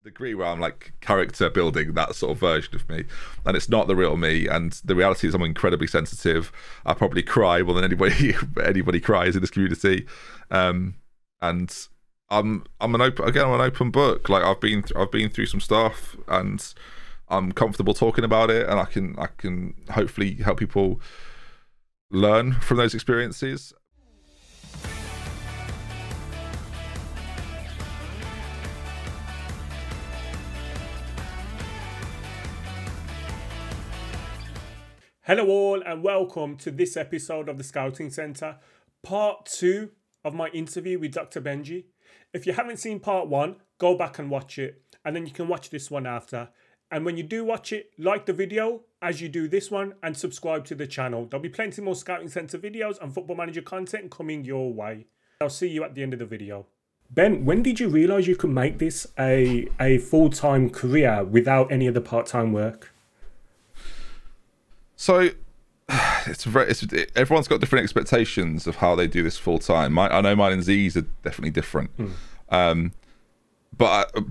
degree where I'm like character building that sort of version of me, and it's not the real me. And the reality is I'm incredibly sensitive. I probably cry more than anybody cries in this community, and I'm an open book. Like I've been through some stuff, and I'm comfortable talking about it, and I can hopefully help people learn from those experiences. Hello all and welcome to this episode of the Scouting Centre, part 2 of my interview with Dr. Benjy. If you haven't seen part 1, go back and watch it, and then you can watch this one after. And when you do watch it, like the video as you do this one and subscribe to the channel. There'll be plenty more Scouting Centre videos and Football Manager content coming your way. I'll see you at the end of the video. Ben, when did you realise you could make this a full-time career without any of the part-time work? So everyone's got different expectations of how they do this full time. I know mine and Z's are definitely different. But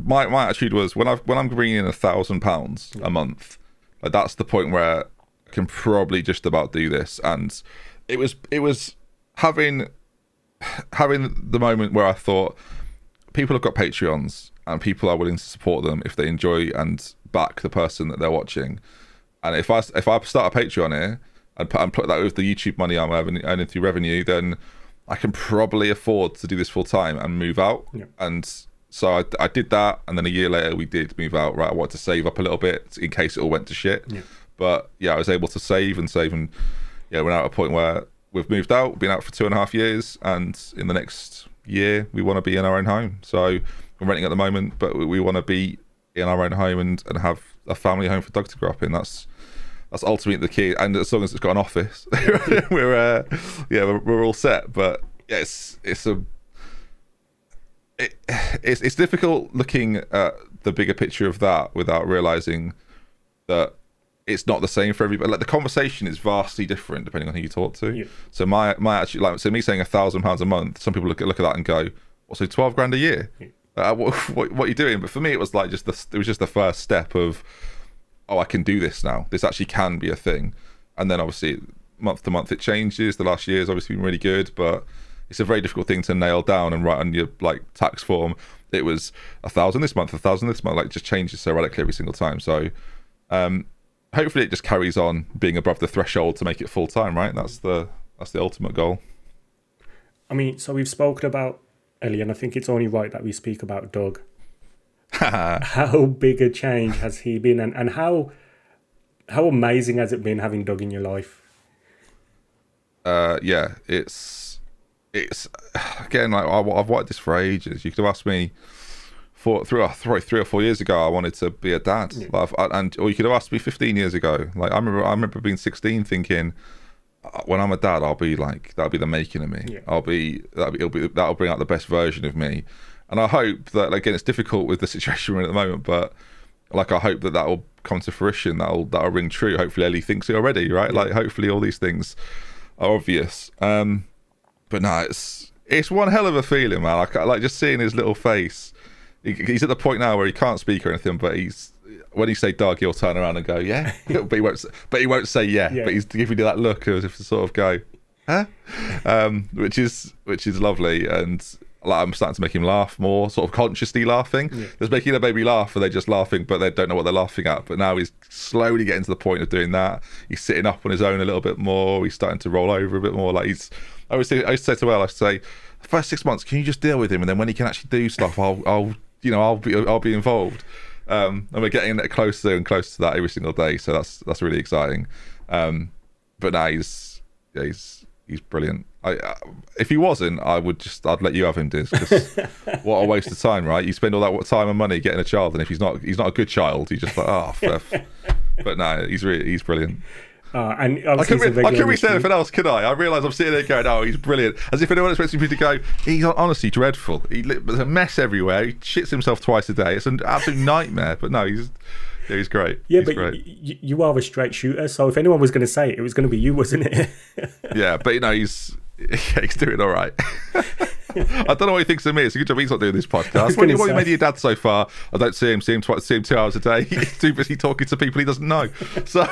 my attitude was when I'm bringing in £1,000 a month, like that's the point where I can probably just about do this. And it was having the moment where I thought people have got Patreons and people are willing to support them if they enjoy and back the person that they're watching. And if I start a Patreon here and put that with the YouTube money I'm earning through revenue, then I can probably afford to do this full time and move out. Yeah. And so I did that, and then a year later we did move out. Right, I wanted to save up a little bit in case it all went to shit. Yeah. But yeah, I was able to save, and yeah, we're now at a point where we've moved out. We've been out for 2.5 years, and in the next year we want to be in our own home. So we're renting at the moment, but we want to be in our own home and have a family home for Doug to grow up in. That's ultimately the key, and as long as it's got an office, we're all set. But yeah, it's difficult looking at the bigger picture of that without realizing that it's not the same for everybody. Like the conversation is vastly different depending on who you talk to. Yeah. So my actually, like, so me saying £1,000 a month, some people look at that and go, "Well, so 12 grand a year? Yeah. What are you doing?" But for me, it was like it was just the first step of, oh, I can do this now. This actually can be a thing. And then obviously month to month it changes. The last year has obviously been really good, but it's a very difficult thing to nail down and write on your like tax form. It was 1,000 this month, 1,000 this month, like just changes so radically every single time. So hopefully it just carries on being above the threshold to make it full time, right? That's the ultimate goal. I mean, so we've spoken about Ellie, and I think it's only right that we speak about Doug. How big a change has he been, and how amazing has it been having Doug in your life? Yeah, it's again, like I've wanted this for ages. You could have asked me 3 or 4 years ago I wanted to be a dad. Yeah. Or you could have asked me 15 years ago. Like I remember being 16 thinking, when I'm a dad, I'll be like, that'll be the making of me. Yeah. That'll bring out the best version of me. And I hope that, again, it's difficult with the situation we're in at the moment, but like I hope that will come to fruition. That'll ring true. Hopefully Ellie thinks it already, right? Yeah. Like hopefully all these things are obvious. But no, it's one hell of a feeling, man. Like just seeing his little face. He's at the point now where he can't speak or anything, but when he say Doug, he'll turn around and go, yeah. but he won't say yeah. But he's giving you that look as if to sort of go, huh? Which is lovely. And like I'm starting to make him laugh more, sort of consciously laughing. Yeah. There's making a baby laugh and they're just laughing, but they don't know what they're laughing at. But now he's slowly getting to the point of doing that. He's sitting up on his own a little bit more. He's starting to roll over a bit more. Like I used to say to Elle, I say, the first 6 months, can you just deal with him? And then when he can actually do stuff, I'll be involved. And we're getting closer and closer to that every single day. So that's really exciting. But now he's brilliant. If he wasn't, I'd let you have him, Diz, because what a waste of time, right? You spend all that time and money getting a child, and if he's not a good child, he's just like, oh, but no, he's brilliant. And I couldn't really say anything else, could I? I realise I'm sitting there going, oh, he's brilliant, as if anyone expects me to go, he's honestly dreadful. There's a mess everywhere. He shits himself twice a day. It's an absolute nightmare. But no, he's great. Yeah, he's but great. You are a straight shooter, so if anyone was going to say it, it was going to be you, wasn't it? Yeah, but he's doing all right. I don't know what he thinks of me. It's a good job he's not doing this podcast. What have you made of your dad so far? I don't see him 2 hours a day. He's too busy talking to people he doesn't know. So,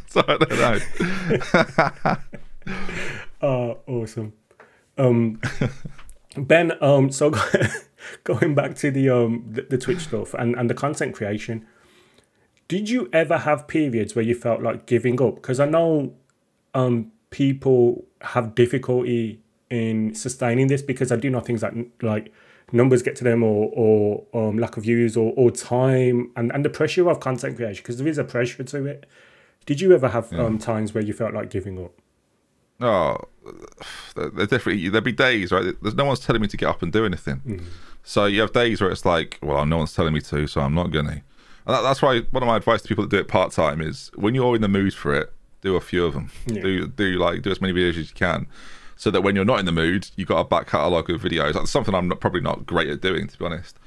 so I don't know. Awesome. Ben, so going back to the Twitch stuff and the content creation, did you ever have periods where you felt like giving up? Because I know people have difficulty in sustaining this, because I do know things like numbers get to them, or lack of views, or time, and the pressure of content creation, because there is a pressure to it. Did you ever have times where you felt like giving up? Oh, there'd be days, right? There's no one's telling me to get up and do anything. So you have days where it's like, well, no one's telling me to, so I'm not gonna. And that's why one of my advice to people that do it part time is, when you're in the mood for it, do a few of them. Do as many videos as you can, so that when you're not in the mood, you've got a back catalogue of videos. That's something I'm probably not great at doing, to be honest.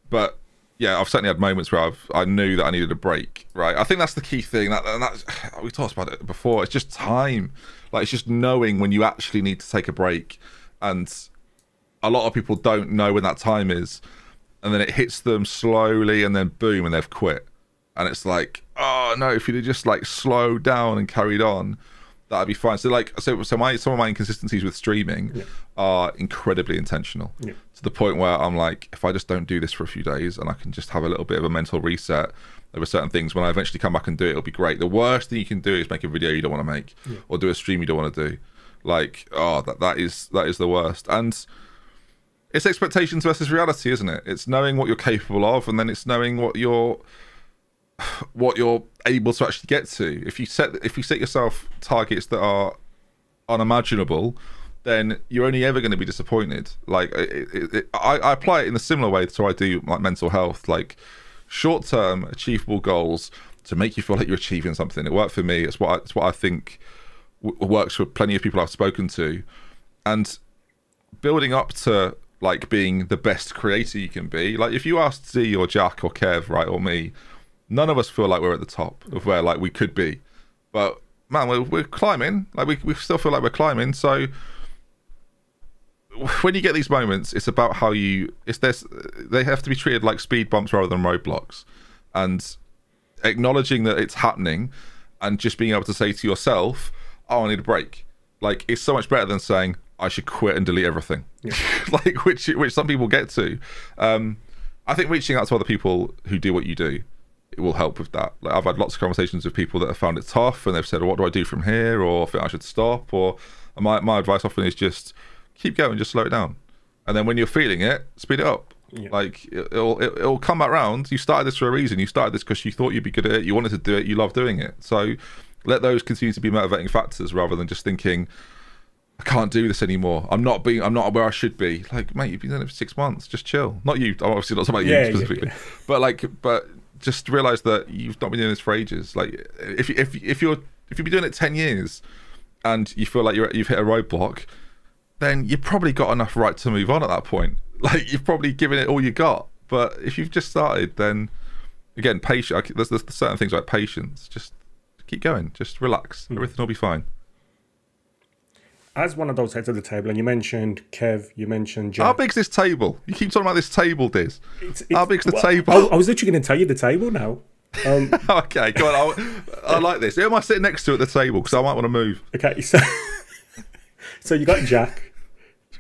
But yeah, I've certainly had moments where I knew that I needed a break. Right, I think that's the key thing. That's, we talked about it before. It's just time. Like, it's just knowing when you actually need to take a break, and a lot of people don't know when that time is, and then it hits them slowly, and then boom, and they've quit. And it's like, oh no, if you'd have just like slowed down and carried on, that'd be fine. So some of my inconsistencies with streaming are incredibly intentional, to the point where I'm like, if I just don't do this for a few days and I can just have a little bit of a mental reset over certain things, when I eventually come back and do it, it'll be great. The worst thing you can do is make a video you don't want to make, or do a stream you don't want to do. Like, oh, that is the worst. And it's expectations versus reality, isn't it? It's knowing what you're capable of, and then it's knowing what you're able to actually get to. If you set yourself targets that are unimaginable, then you're only ever going to be disappointed. Like, I apply it in a similar way to I do like mental health, like short-term achievable goals to make you feel like you're achieving something. It worked for me. It's what I think works for plenty of people I've spoken to, and building up to like being the best creator you can be. Like, if you ask Z or Jack or Kev, right, or me, none of us feel like we're at the top of where like we could be, but man, we're climbing. Like, we still feel like we're climbing. So when you get these moments, it's about how they have to be treated like speed bumps rather than roadblocks, and acknowledging that it's happening, and just being able to say to yourself, oh, I need a break. Like, it's so much better than saying I should quit and delete everything, like which some people get to. I think reaching out to other people who do what you do, it will help with that. Like, I've had lots of conversations with people that have found it tough, and they've said, what do I do from here, or I think I should stop, or my advice often is just keep going, just slow it down, and then when you're feeling it, speed it up. Like, it'll come back round. You started this for a reason. You started this because you thought you'd be good at it, you wanted to do it, you love doing it. So let those continue to be motivating factors, rather than just thinking, I can't do this anymore. I'm not where I should be. Like, mate, you've been doing it for 6 months. Just chill. Not you. I'm obviously not talking about you specifically, but just realize that you've not been doing this for ages. Like, if you've been doing it 10 years and you feel like you've hit a roadblock, then you've probably got enough right to move on at that point. Like, you've probably given it all you got. But if you've just started, then again, patience. There's certain things like patience. Just keep going. Just relax. Everything will be fine. As one of those heads of the table, and you mentioned Kev, you mentioned Jack. How big's this table? You keep talking about this table, Diz. How big's the table? I was literally going to tell you the table now. Okay, go on. I like this. Who am I sitting next to at the table? Because I might want to move. Okay, so you got Jack.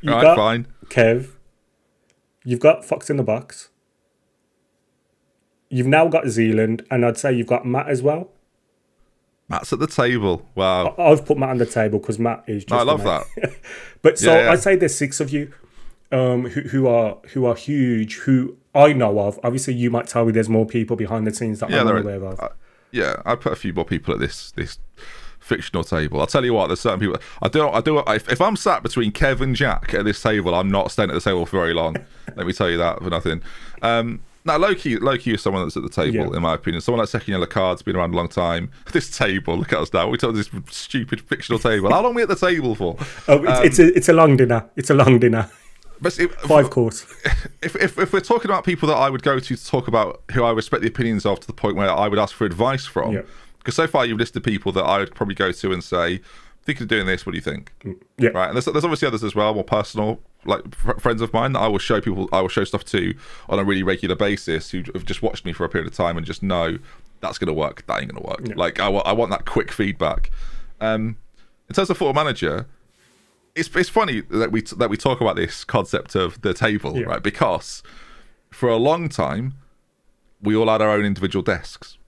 You right, got fine. Kev. You've got Fox in the Box. You've now got Zealand, and I'd say you've got Matt as well. Matt's at the table. Wow. I've put Matt on the table because Matt is just. I love that. But so I'd say there's 6 of you who are huge, who I know of. Obviously, you might tell me there's more people behind the scenes that I'm not aware of. I'd put a few more people at this fictional table. I'll tell you what, there's certain people. If I'm sat between Kev and Jack at this table, I'm not staying at the table for very long. Let me tell you that for nothing. Now, Loki is someone that's at the table, in my opinion. Someone like Second Yellow Card's been around a long time. This table, look at us now. We told this stupid fictional table. How long are we at the table for? It's a long dinner. It's a long dinner. But 5 course. If we're talking about people that I would go to talk about who I respect the opinions of to the point where I would ask for advice from, because so far you've listed people that I would probably go to and say, thinking of doing this. What do you think? Yeah. Right. And there's obviously others as well, more personal, like friends of mine that I will show stuff to on a really regular basis who have just watched me for a period of time and just know that's going to work, that ain't going to work. Yeah. Like I want that quick feedback. In terms of Football Manager, it's funny that we talk about this concept of the table, right? Because for a long time we all had our own individual desks,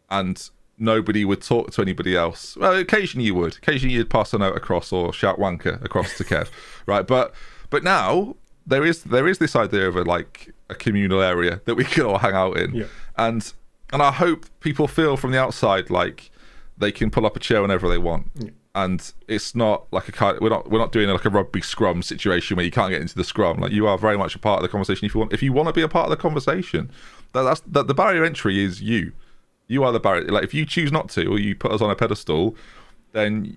and nobody would talk to anybody else. Well, occasionally you would. Occasionally you'd pass a note across or shout wanker across to Kev, right? But now there is this idea of a communal area that we can all hang out in, and I hope people feel from the outside like they can pull up a chair whenever they want. And it's not like we're not doing like a rugby scrum situation where you can't get into the scrum. Like, you are very much a part of the conversation if you want to be a part of the conversation. That's the barrier entry is you. You are the barrier. Like, if you choose not to, or you put us on a pedestal, then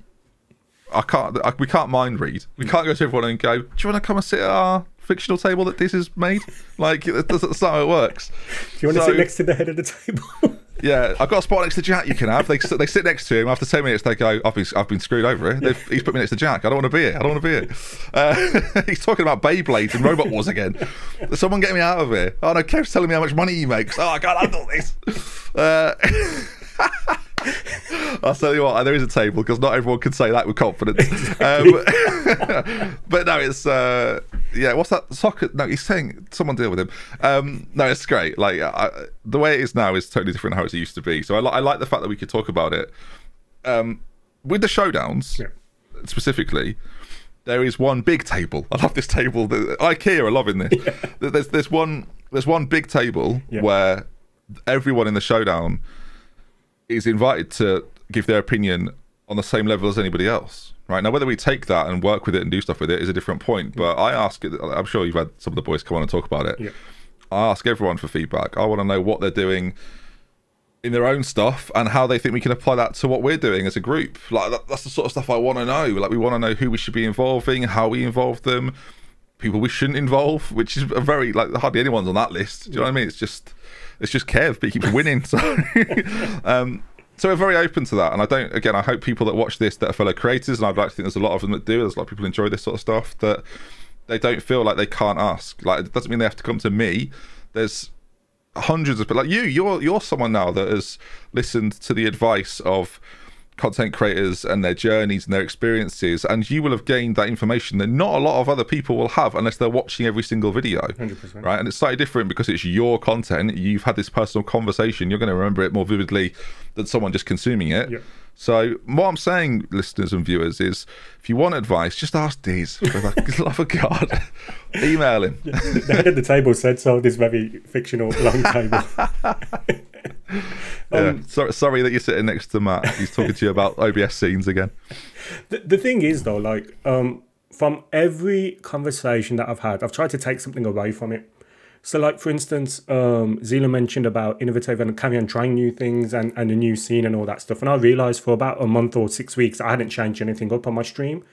we can't mind read. We can't go to everyone and go, do you want to come and sit at our fictional table that this is made? Like, that's not how it works. Do you want to sit next to the head of the table? Yeah, I've got a spot next to Jack you can have. They sit next to him. After 10 minutes, they go, I've been screwed over here. He's put me next to Jack. I don't want to be here. I don't want to be here. He's talking about Beyblades and Robot Wars again. Someone get me out of here. Oh no, Kev's telling me how much money he makes. Oh, I can't handle this. I'll tell you what, there is a table, because not everyone can say that with confidence. But no, it's what's that soccer? No, he's saying someone deal with him. No, it's great. Like, the way it is now is totally different how it used to be. So I like the fact that we could talk about it. With the showdowns specifically, there is one big table. I love this table. IKEA are loving this. There's one big table where everyone in the showdown is invited to give their opinion on the same level as anybody else. Right, now, whether we take that and work with it and do stuff with it is a different point. But I ask, I'm sure you've had some of the boys come on and talk about it. I ask everyone for feedback. I want to know what they're doing in their own stuff and how they think we can apply that to what we're doing as a group. Like, that's the sort of stuff I want to know. Like, we want to know who we should be involving, how we involve them, people we shouldn't involve, which is a very, like, hardly anyone's on that list. Do you know what I mean? It's just Kev, but he keeps winning. So we're very open to that, and I hope people that watch this that are fellow creators, and I'd like to think there's a lot of them that do, there's a lot of people who enjoy this sort of stuff, that they don't feel like they can't ask. Like, it doesn't mean they have to come to me. There's hundreds of people, like you're someone now that has listened to the advice of content creators and their journeys and their experiences, and you will have gained that information that not a lot of other people will have unless they're watching every single video. 100%. Right? And it's slightly different because it's your content. You've had this personal conversation. You're going to remember it more vividly than someone just consuming it. So what I'm saying, listeners and viewers, is if you want advice, just ask Diz, for the love of God. Email him. The head of the table said so, this very fictional long table. Sorry that you're sitting next to Matt. He's talking to you about OBS scenes again. The thing is, though, like, from every conversation that I've had, I've tried to take something away from it. So, like, for instance, Zila mentioned about innovative and carry on trying new things and a new scene and all that stuff. And I realised for about a month or 6 weeks, I hadn't changed anything up on my stream.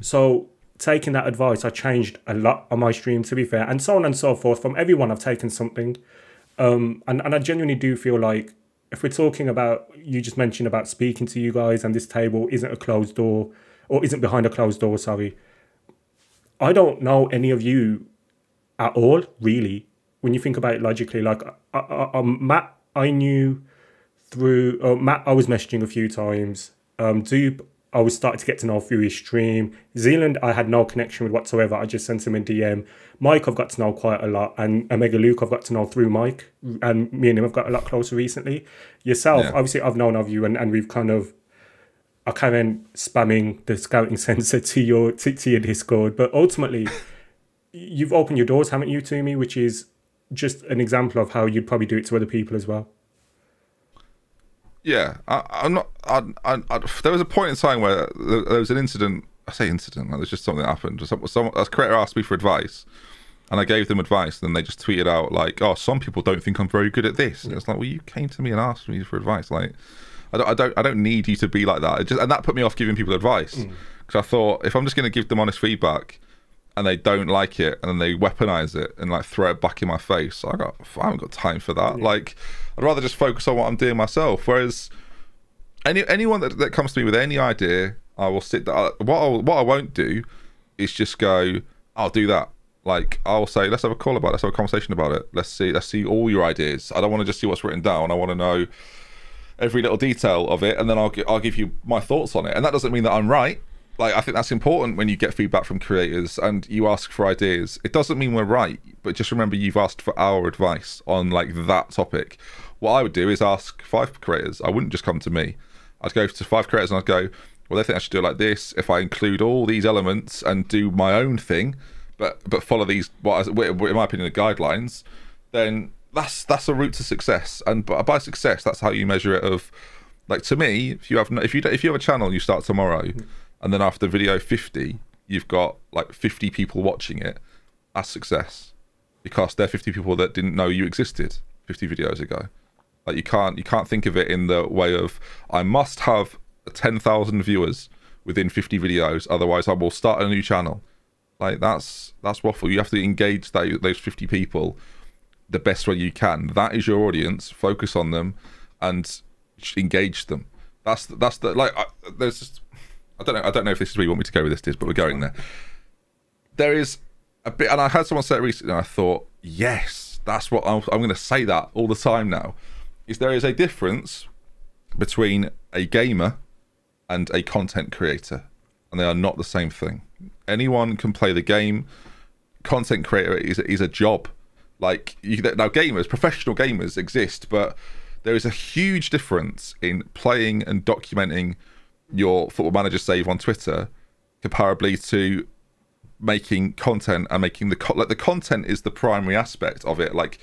So, taking that advice, I changed a lot on my stream, to be fair, and so on and so forth. From everyone, I've taken something. And I genuinely do feel like, if we're talking about, you just mentioned about speaking to you guys, and this table isn't a closed door, or isn't behind a closed door, sorry. I don't know any of you at all, really, when you think about it logically. Like, Matt, I knew through Matt, I was messaging a few times. Dupe, I was starting to get to know through his stream. Zealand, I had no connection with whatsoever. I just sent him a DM. Mike, I've got to know quite a lot, and Omega Luke, I've got to know through Mike, and me and him have got a lot closer recently. Yourself, obviously, I've known of you, and we've kind of, I kind of spamming the scouting sensor to your Discord, but ultimately, you've opened your doors, haven't you, to me, which is just an example of how you'd probably do it to other people as well. Yeah, I'm not. There was a point in time where there was an incident. I say incident, like, there's just something that happened. A creator asked me for advice, and I gave them advice. And then they just tweeted out like, "Oh, some people don't think I'm very good at this." And it's like, well, you came to me and asked me for advice. Like, I don't need you to be like that. And that put me off giving people advice, because I thought, if I'm just going to give them honest feedback, and they don't like it, and then they weaponize it and like throw it back in my face, I haven't got time for that. Like, I'd rather just focus on what I'm doing myself. Whereas anyone that comes to me with any idea, I will sit there. What I won't do is just go, I'll do that. Like, I'll say, let's have a call about it. Let's have a conversation about it. Let's see all your ideas. I don't want to just see what's written down. I want to know every little detail of it, and then I'll give you my thoughts on it. And that doesn't mean that I'm right. Like, I think that's important when you get feedback from creators and you ask for ideas. It doesn't mean we're right, but just remember you've asked for our advice on like that topic. What I would do is ask 5 creators. I wouldn't just come to me. I'd go to 5 creators and I'd go, well, they think I should do it like this. If I include all these elements and do my own thing, but follow these, what in my opinion, are guidelines, then that's a route to success. And by success, that's how you measure it. Of like, to me, if you have a channel and you start tomorrow, and then after video 50, you've got like 50 people watching it, that's success, because they're 50 people that didn't know you existed 50 videos ago. Like, you can't think of it in the way of, I must have 10,000 viewers within 50 videos, otherwise I will start a new channel. Like, that's waffle. You have to engage those 50 people the best way you can. That is your audience. Focus on them and engage them. That's the, like, there's just, I don't know if this is where you want me to go with this, but we're going there. There is a bit, and I had someone say it recently, and I thought, yes, that's what I'm going to say that all the time now. Is there is a difference between a gamer and a content creator, and they are not the same thing. Anyone can play the game. Content creator is a job. Like, now gamers, professional gamers exist, but there is a huge difference in playing and documenting your Football Manager save on Twitter comparably to making content and making the content is the primary aspect of it, like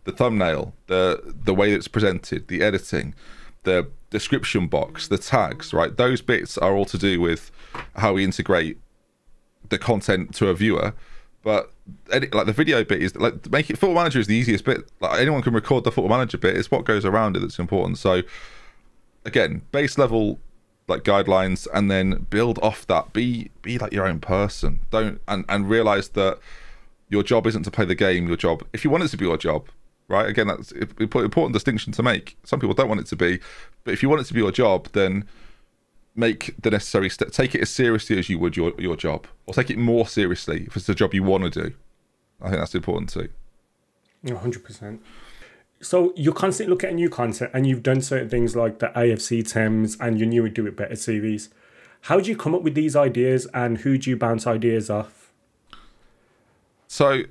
the thumbnail, the way it's presented, the editing, the description box, the tags, right? Those bits are all to do with how we integrate the content to a viewer. But like the video bit is like, Football Manager is the easiest bit. Like, anyone can record the Football Manager bit. It's what goes around it that's important. So again, base level like guidelines, and then build off that. Be like your own person. Don't and realize that your job isn't to play the game. Your job, if you want it to be your job, right? Again, that's an important distinction to make. Some people don't want it to be, but if you want it to be your job, then make the necessary step. Take it as seriously as you would your job, or take it more seriously if it's the job you want to do. I think that's important too. 100%. So you're constantly looking at new content, and you've done certain things like the AFC Thames and your new Do It Better series. How do you come up with these ideas, and who do you bounce ideas off? So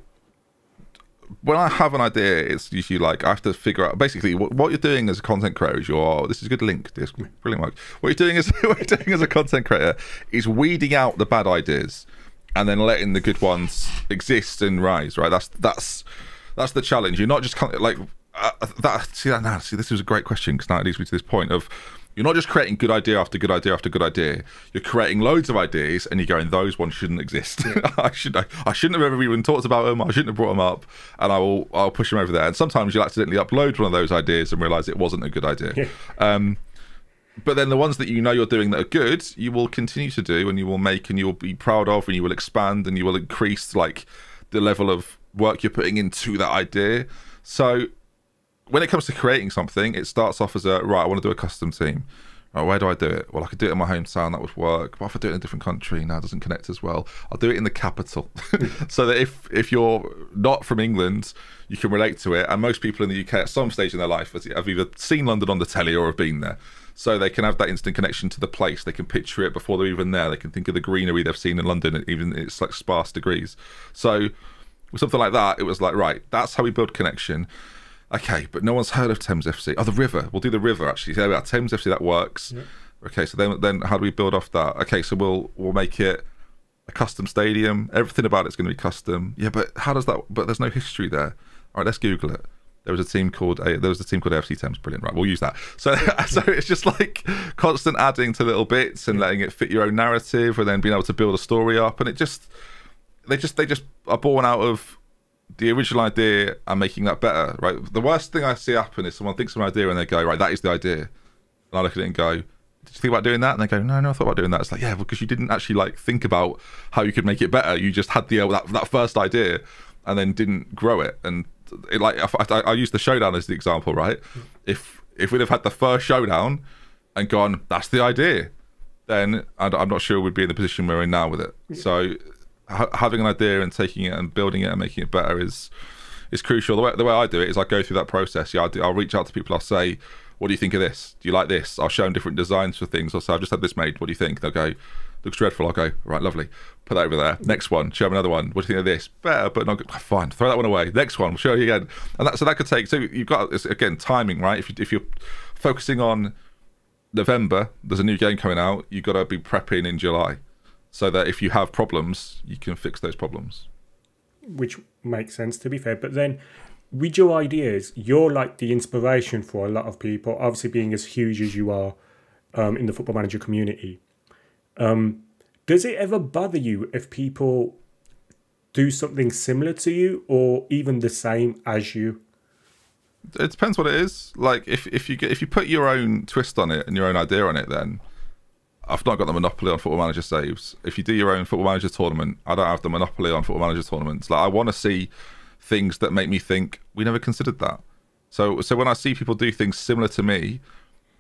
when I have an idea, it's usually like I have to figure out basically what you're doing as a content creator is this is a good link. This brilliant work. What you're doing as a content creator is weeding out the bad ideas and then letting the good ones exist and rise. Right. That's the challenge. You're not just like See, this was a great question, because now it leads me to this point of, you're not just creating good idea after good idea after good idea. You're creating loads of ideas, and you're going, those ones shouldn't exist. Yeah. I shouldn't have ever even talked about them. I shouldn't have brought them up, and I'll push them over there. And sometimes you'll accidentally upload one of those ideas and realize it wasn't a good idea. Yeah. But then the ones that you know you're doing that are good, you will continue to do, and you will make, and you will be proud of, and you will expand, and you will increase like the level of work you're putting into that idea. So when it comes to creating something, it starts off as I want to do a custom team. Right, where do I do it? Well, I could do it in my hometown, that would work. But if I do it in a different country, now it doesn't connect as well. I'll do it in the capital. So that if you're not from England, you can relate to it. And most people in the UK at some stage in their life have either seen London on the telly or have been there. So they can have that instant connection to the place. They can picture it before they're even there. They can think of the greenery they've seen in London, even it's like sparse degrees. So with something like that, it was like, right, that's how we build connection. Okay, but no one's heard of Thames FC. Oh, the river. We'll do the river, actually. So yeah, Thames FC, that works. Yeah. Okay, so then how do we build off that? Okay, so we'll make it a custom stadium. Everything about it's going to be custom. Yeah, but how does that... But there's no history there. All right, let's Google it. There was a team called AFC Thames. Brilliant. Right, we'll use that. So it's just like constant adding to little bits and letting it fit your own narrative, and then being able to build a story up. And they just are born out of the original idea and making that better, right? The worst thing I see happen is someone thinks of an idea and they go, right, that is the idea. And I look at it and go, did you think about doing that? And they go, no, I thought about doing that. It's like, yeah, because you didn't actually like think about how you could make it better. You just had that first idea and then didn't grow it. And it, like I use the showdown as the example, right? If we'd have had the first showdown and gone, that's the idea, then I'm not sure we'd be in the position we're in now with it. So having an idea and taking it and building it and making it better is crucial. The way I do it is I go through that process. Yeah, I'll reach out to people. I'll say, what do you think of this? Do you like this? I'll show them different designs for things. I'll say, I've just had this made. What do you think? They'll go, looks dreadful. I'll go, right, lovely. Put that over there. Next one, show them another one. What do you think of this? Better, but not good. Fine, throw that one away. Next one, we'll show you again. And so that could take, so you've got, again, timing, right? If you're focusing on November, there's a new game coming out, you've got to be prepping in July so that if you have problems, you can fix those problems. Which makes sense, to be fair. But then with your ideas, you're like the inspiration for a lot of people, obviously being as huge as you are in the Football Manager community. Does it ever bother you if people do something similar to you or even the same as you? It depends what it is. Like if you put your own twist on it and your own idea on it, then I've not got the monopoly on Football Manager saves. If you do your own Football Manager tournament, I don't have the monopoly on Football Manager tournaments. Like I want to see things that make me think we never considered that. So when I see people do things similar to me,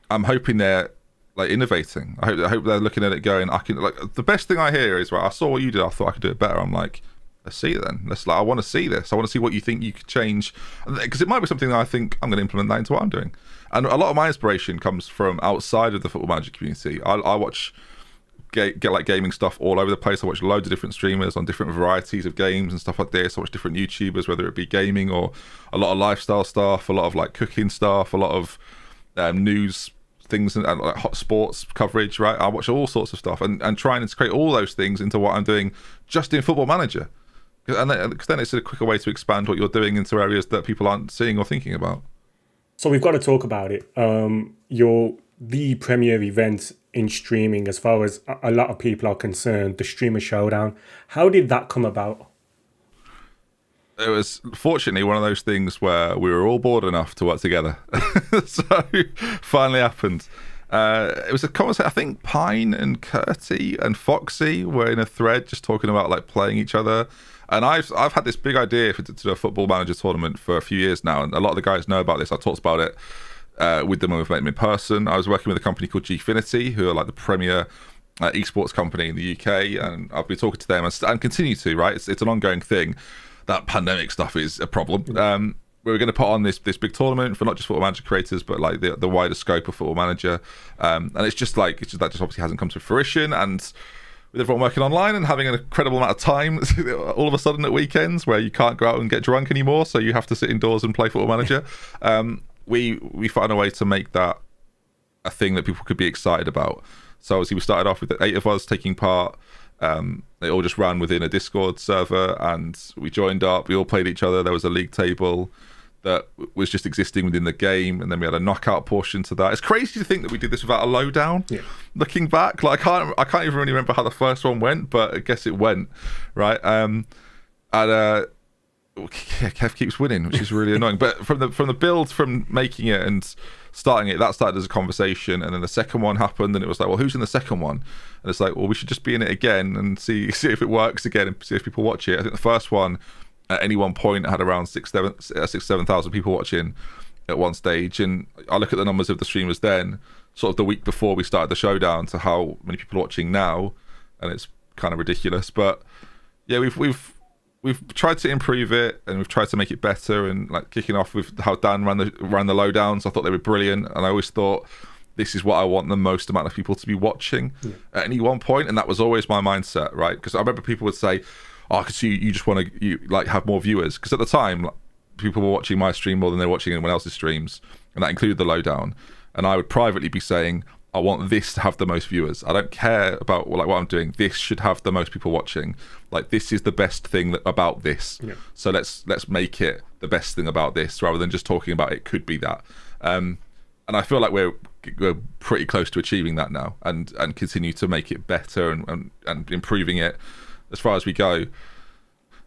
I'm hoping they're like innovating. I hope they're looking at it going, I can, like, the best thing I hear is, right, I saw what you did, I thought I could do it better. I'm like, let's see it then. I want to see this. I want to see what you think you could change, because it might be something that I think I'm going to implement that into what I'm doing. And a lot of my inspiration comes from outside of the Football Manager community. I watch get like gaming stuff all over the place. I watch loads of different streamers on different varieties of games and stuff like this. I watch different YouTubers, whether it be gaming or a lot of lifestyle stuff, a lot of like cooking stuff, a lot of news things and like hot sports coverage, right? I watch all sorts of stuff and try and integrate all those things into what I'm doing just in Football Manager. And then it's a quicker way to expand what you're doing into areas that people aren't seeing or thinking about. So we've got to talk about it. You're the premier event in streaming as far as a lot of people are concerned, the Streamer Showdown. How did that come about? It was fortunately one of those things where we were all bored enough to work together. So finally happened. It was a conversation. I think Pine and Curty and Foxy were in a thread just talking about like playing each other. And I've had this big idea to do a Football Manager tournament for a few years now, and a lot of the guys know about this. I talked about it with them when we've met them in person. I was working with a company called Gfinity, who are like the premier esports company in the UK, and I've been talking to them and continue to. Right, it's an ongoing thing. That pandemic stuff is a problem. We were going to put on this big tournament for not just Football Manager creators, but like the wider scope of Football Manager. And it's just that just obviously hasn't come to fruition. And with everyone working online and having an incredible amount of time, all of a sudden at weekends where you can't go out and get drunk anymore, so you have to sit indoors and play Football Manager. We found a way to make that a thing that people could be excited about. So obviously we started off with 8 of us taking part. They all just ran within a Discord server, and we joined up. We all played each other. There was a league table that was just existing within the game, and then we had a knockout portion to that. It's crazy to think that we did this without a lowdown. Yeah. Looking back, like I can't even really remember how the first one went, but I guess it went right. Kev keeps winning, which is really annoying. But from the build, from making it and starting it, that started as a conversation, and then the second one happened, and it was like, well, who's in the second one? And it's like, well, we should just be in it again and see if it works again and see if people watch it. I think the first one at any one point had around 7,000 people watching at one stage, and I look at the numbers of the streamers then, sort of the week before we started the showdown, to how many people are watching now, and it's kind of ridiculous. But yeah, we've tried to improve it, and we've tried to make it better, and like kicking off with how Dan ran the lowdowns. I thought they were brilliant, and I always thought this is what I want the most amount of people to be watching at any one point, and that was always my mindset, right? Because I remember people would say, oh, I could see you just want to like have more viewers, because at the time like, people were watching my stream more than they were watching anyone else's streams, and that included the lowdown. And I would privately be saying, I want this to have the most viewers. I don't care about like what I'm doing. This should have the most people watching. Like this is the best thing about this. Yeah. So let's make it the best thing about this, rather than just talking about it could be that. And I feel like we're pretty close to achieving that now, and continue to make it better and improving it as far as we go.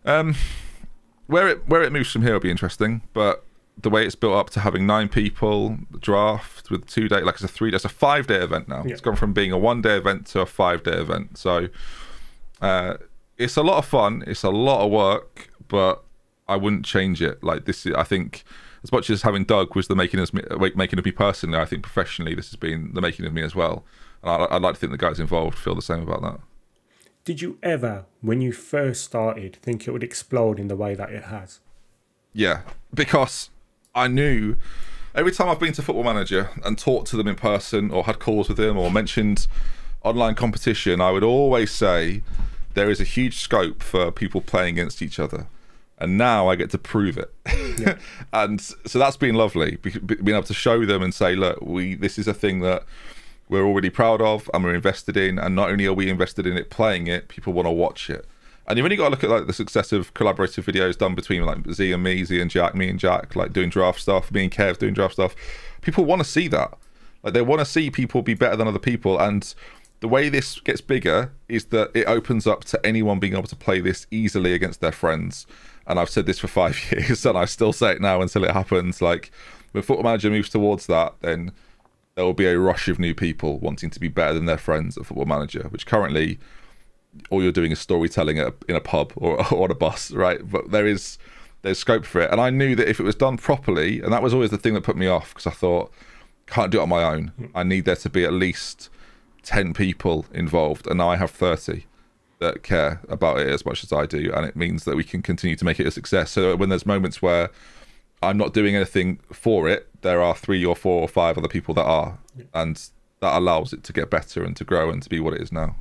Where it moves from here will be interesting, but the way it's built up to having 9 people, the draft with 2 days, like it's a 5-day event now. Yeah. It's gone from being a 1-day event to a 5-day event. So it's a lot of fun. It's a lot of work, but I wouldn't change it. Like this, I think, as much as having Doug was the making of me personally, I think professionally this has been the making of me as well. And I'd like to think the guys involved feel the same about that. Did you ever, when you first started, think it would explode in the way that it has? Yeah, because I knew every time I've been to Football Manager and talked to them in person or had calls with them or mentioned online competition, I would always say there is a huge scope for people playing against each other. And now I get to prove it. Yeah. And so that's been lovely, being able to show them and say, look, this is a thing that we're already proud of and we're invested in. And not only are we invested in it, playing it, people want to watch it. And you've only got to look at like the success of collaborative videos done between like Z and me, Z and Jack, me and Jack, like doing draft stuff, me and Kev doing draft stuff. People want to see that. Like they want to see people be better than other people. And the way this gets bigger is that it opens up to anyone being able to play this easily against their friends. And I've said this for 5 years and I still say it now until it happens. Like when Football Manager moves towards that, then there will be a rush of new people wanting to be better than their friends at Football Manager, which currently all you're doing is storytelling in a pub or on a bus, right? But there's scope for it. And I knew that if it was done properly, and that was always the thing that put me off, because I thought, can't do it on my own. I need there to be at least 10 people involved, and now I have 30 that care about it as much as I do, and it means that we can continue to make it a success. So when there's moments where I'm not doing anything for it, there are 3 or 4 or 5 other people that are, and that allows it to get better and to grow and to be what it is now.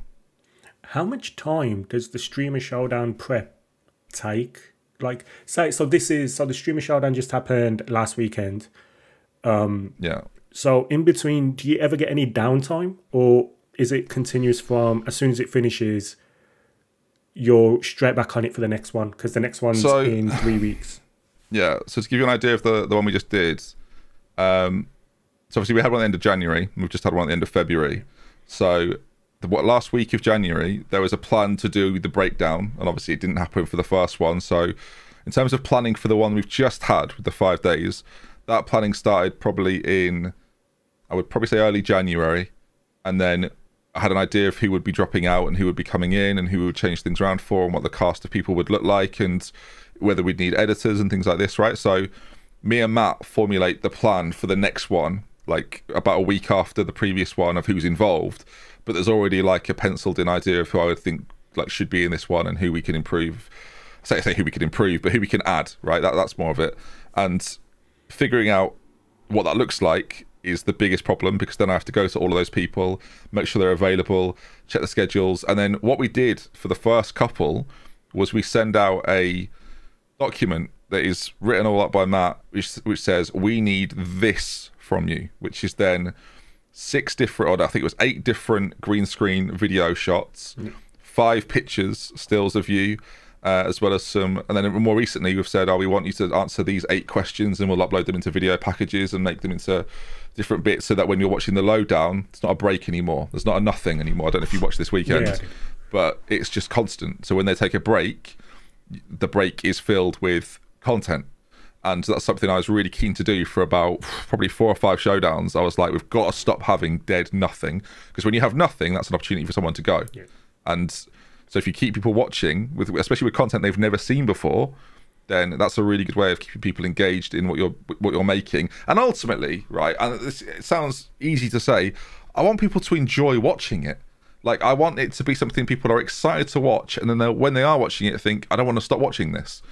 How much time does the Streamer Showdown prep take? Like, say, so the Streamer Showdown just happened last weekend. Yeah. So in between, do you ever get any downtime, or is it continuous from as soon as it finishes, you're straight back on it for the next one? Because the next one's in 3 weeks. Yeah. So to give you an idea of the one we just did, so obviously we had one at the end of January, and we've just had one at the end of February. So last week of January, there was a plan to do the breakdown, and obviously it didn't happen for the first one. So in terms of planning for the one we've just had with the 5 days, that planning started probably in, I would probably say early January, and then I had an idea of who would be dropping out and who would be coming in and who we would change things around for and what the cast of people would look like and whether we'd need editors and things like this, right? So me and Matt formulate the plan for the next one, like about a week after the previous one of who's involved, but there's already like a penciled in idea of who I would think like should be in this one and who we can improve. Say who we can improve, but who we can add, right? That's more of it. And figuring out what that looks like is the biggest problem, because then I have to go to all of those people, make sure they're available, check the schedules. And then what we did for the first couple was we send out a document that is written all up by Matt, which says, we need this from you, which is then 6 different, or I think it was 8 different green screen video shots, 5 pictures, stills of you, as well as some, and then more recently we've said, we want you to answer these 8 questions and we'll upload them into video packages and make them into different bits so that when you're watching the lowdown, it's not a break anymore. There's not a nothing anymore. I don't know if you watched this weekend, but it's just constant. So when they take a break, the break is filled with content. And that's something I was really keen to do for about probably 4 or 5 showdowns. I was like, we've got to stop having dead nothing, because when you have nothing, that's an opportunity for someone to go. And so if you keep people watching, especially with content they've never seen before, then that's a really good way of keeping people engaged in what you're making. And ultimately, right, and it sounds easy to say, I want people to enjoy watching it. Like, I want it to be something people are excited to watch, and then when they are watching it, think, I don't want to stop watching this.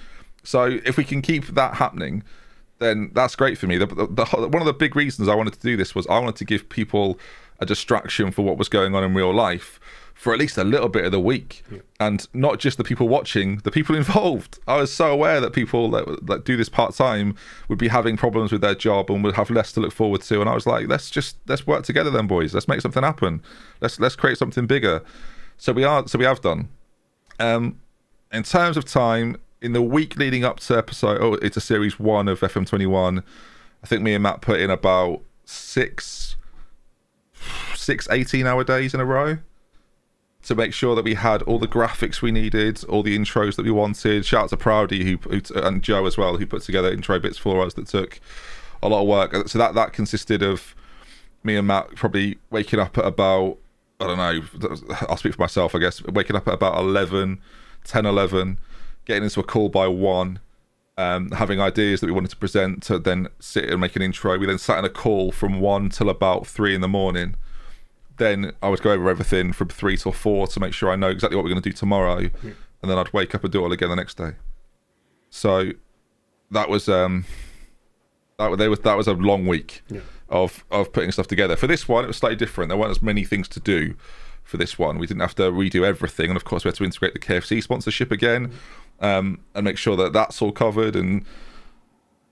So if we can keep that happening, then that's great for me. One of the big reasons I wanted to do this was I wanted to give people a distraction for what was going on in real life for at least a little bit of the week. And not just the people watching, the people involved. I was so aware that people that do this part-time would be having problems with their job and would have less to look forward to. And I was like, let's work together then, boys. Let's make something happen. Let's create something bigger. So we have done. In terms of time, in the week leading up to it's a series 1 of FM21, I think me and Matt put in about 6 18-hour days in a row to make sure that we had all the graphics we needed, all the intros that we wanted. Shout out to Proudy and Joe as well, who put together intro bits for us that took a lot of work. So that consisted of me and Matt probably waking up at about, I don't know, I'll speak for myself, I guess, waking up at about 11, getting into a call by 1, having ideas that we wanted to present, to then sit and make an intro. We then sat in a call from 1 till about 3 in the morning, then I would go over everything from 3 till 4 to make sure I know exactly what we're going to do tomorrow, and then I'd wake up and do it all again the next day. So that was that was a long week of putting stuff together. For this one, it was slightly different. There weren't as many things to do for this one. We didn't have to redo everything, and of course we had to integrate the KFC sponsorship again, and make sure that that's all covered. And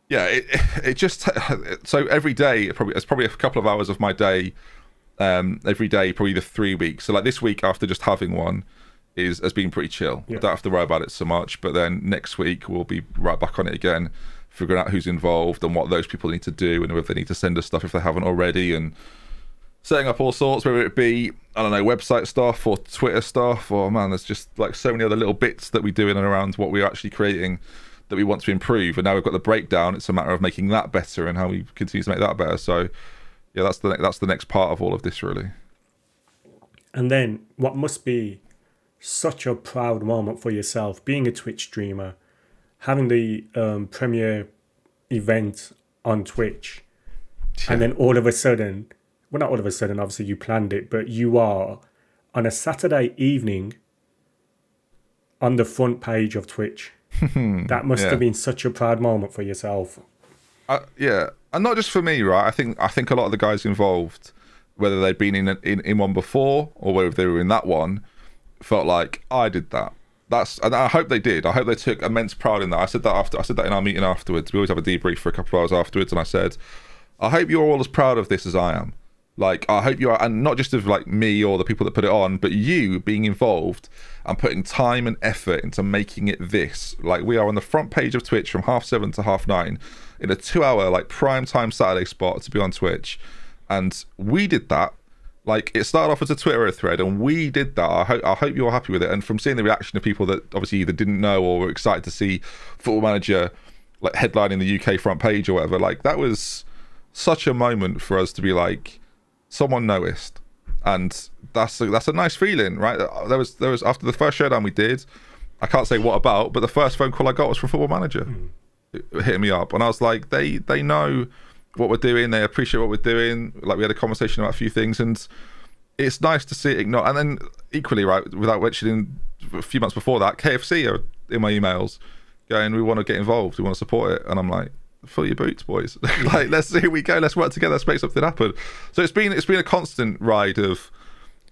yeah, it just so every day it's probably a couple of hours of my day, every day, probably the 3 weeks. So like this week, after just having one, has been pretty chill. I don't have to worry about it so much. But then next week we'll be right back on it again, figuring out who's involved and what those people need to do, and whether they need to send us stuff if they haven't already, and setting up all sorts, whether it be, I don't know, website stuff or Twitter stuff, or man, there's just like so many other little bits that we do in and around what we're actually creating that we want to improve. And now we've got the breakdown, it's a matter of making that better and how we continue to make that better. So yeah, that's the next part of all of this, really. And then what must be such a proud moment for yourself, being a Twitch streamer, having the premiere event on Twitch, and then all of a sudden, well, not all of a sudden, obviously you planned it, but you are on a Saturday evening on the front page of Twitch. That must have been such a proud moment for yourself. Yeah, and not just for me, right? I think a lot of the guys involved, whether they'd been in one before or whether they were in that one, felt like I did that. And I hope they did. I hope they took immense pride in that. I said that in our meeting afterwards. We always have a debrief for a couple of hours afterwards, and I said, I hope you're all as proud of this as I am. Like, I hope you are, and not just of like me or the people that put it on, but you being involved and putting time and effort into making it this. Like, we are on the front page of Twitch from 7:30 to 9:30 in a 2-hour like prime time Saturday spot to be on Twitch, and we did that. Like, it started off as a Twitter thread, and we did that. I hope you're happy with it. And from seeing the reaction of people that obviously either didn't know or were excited to see Football Manager like headlining the UK front page or whatever, like that was such a moment for us to be like, someone noticed, and that's a nice feeling, right? There was after the first showdown we did, I can't say what about, but the first phone call I got was from Football Manager hitting me up, and I was like, they know what we're doing, they appreciate what we're doing. Like, we had a conversation about a few things, and it's nice to see it ignore. And then equally, right, without mentioning, a few months before that, KFC are in my emails going, we want to get involved, we want to support it, and I'm like, fill your boots, boys. Like, here we go, let's work together, let's make something happen. So it's been a constant ride of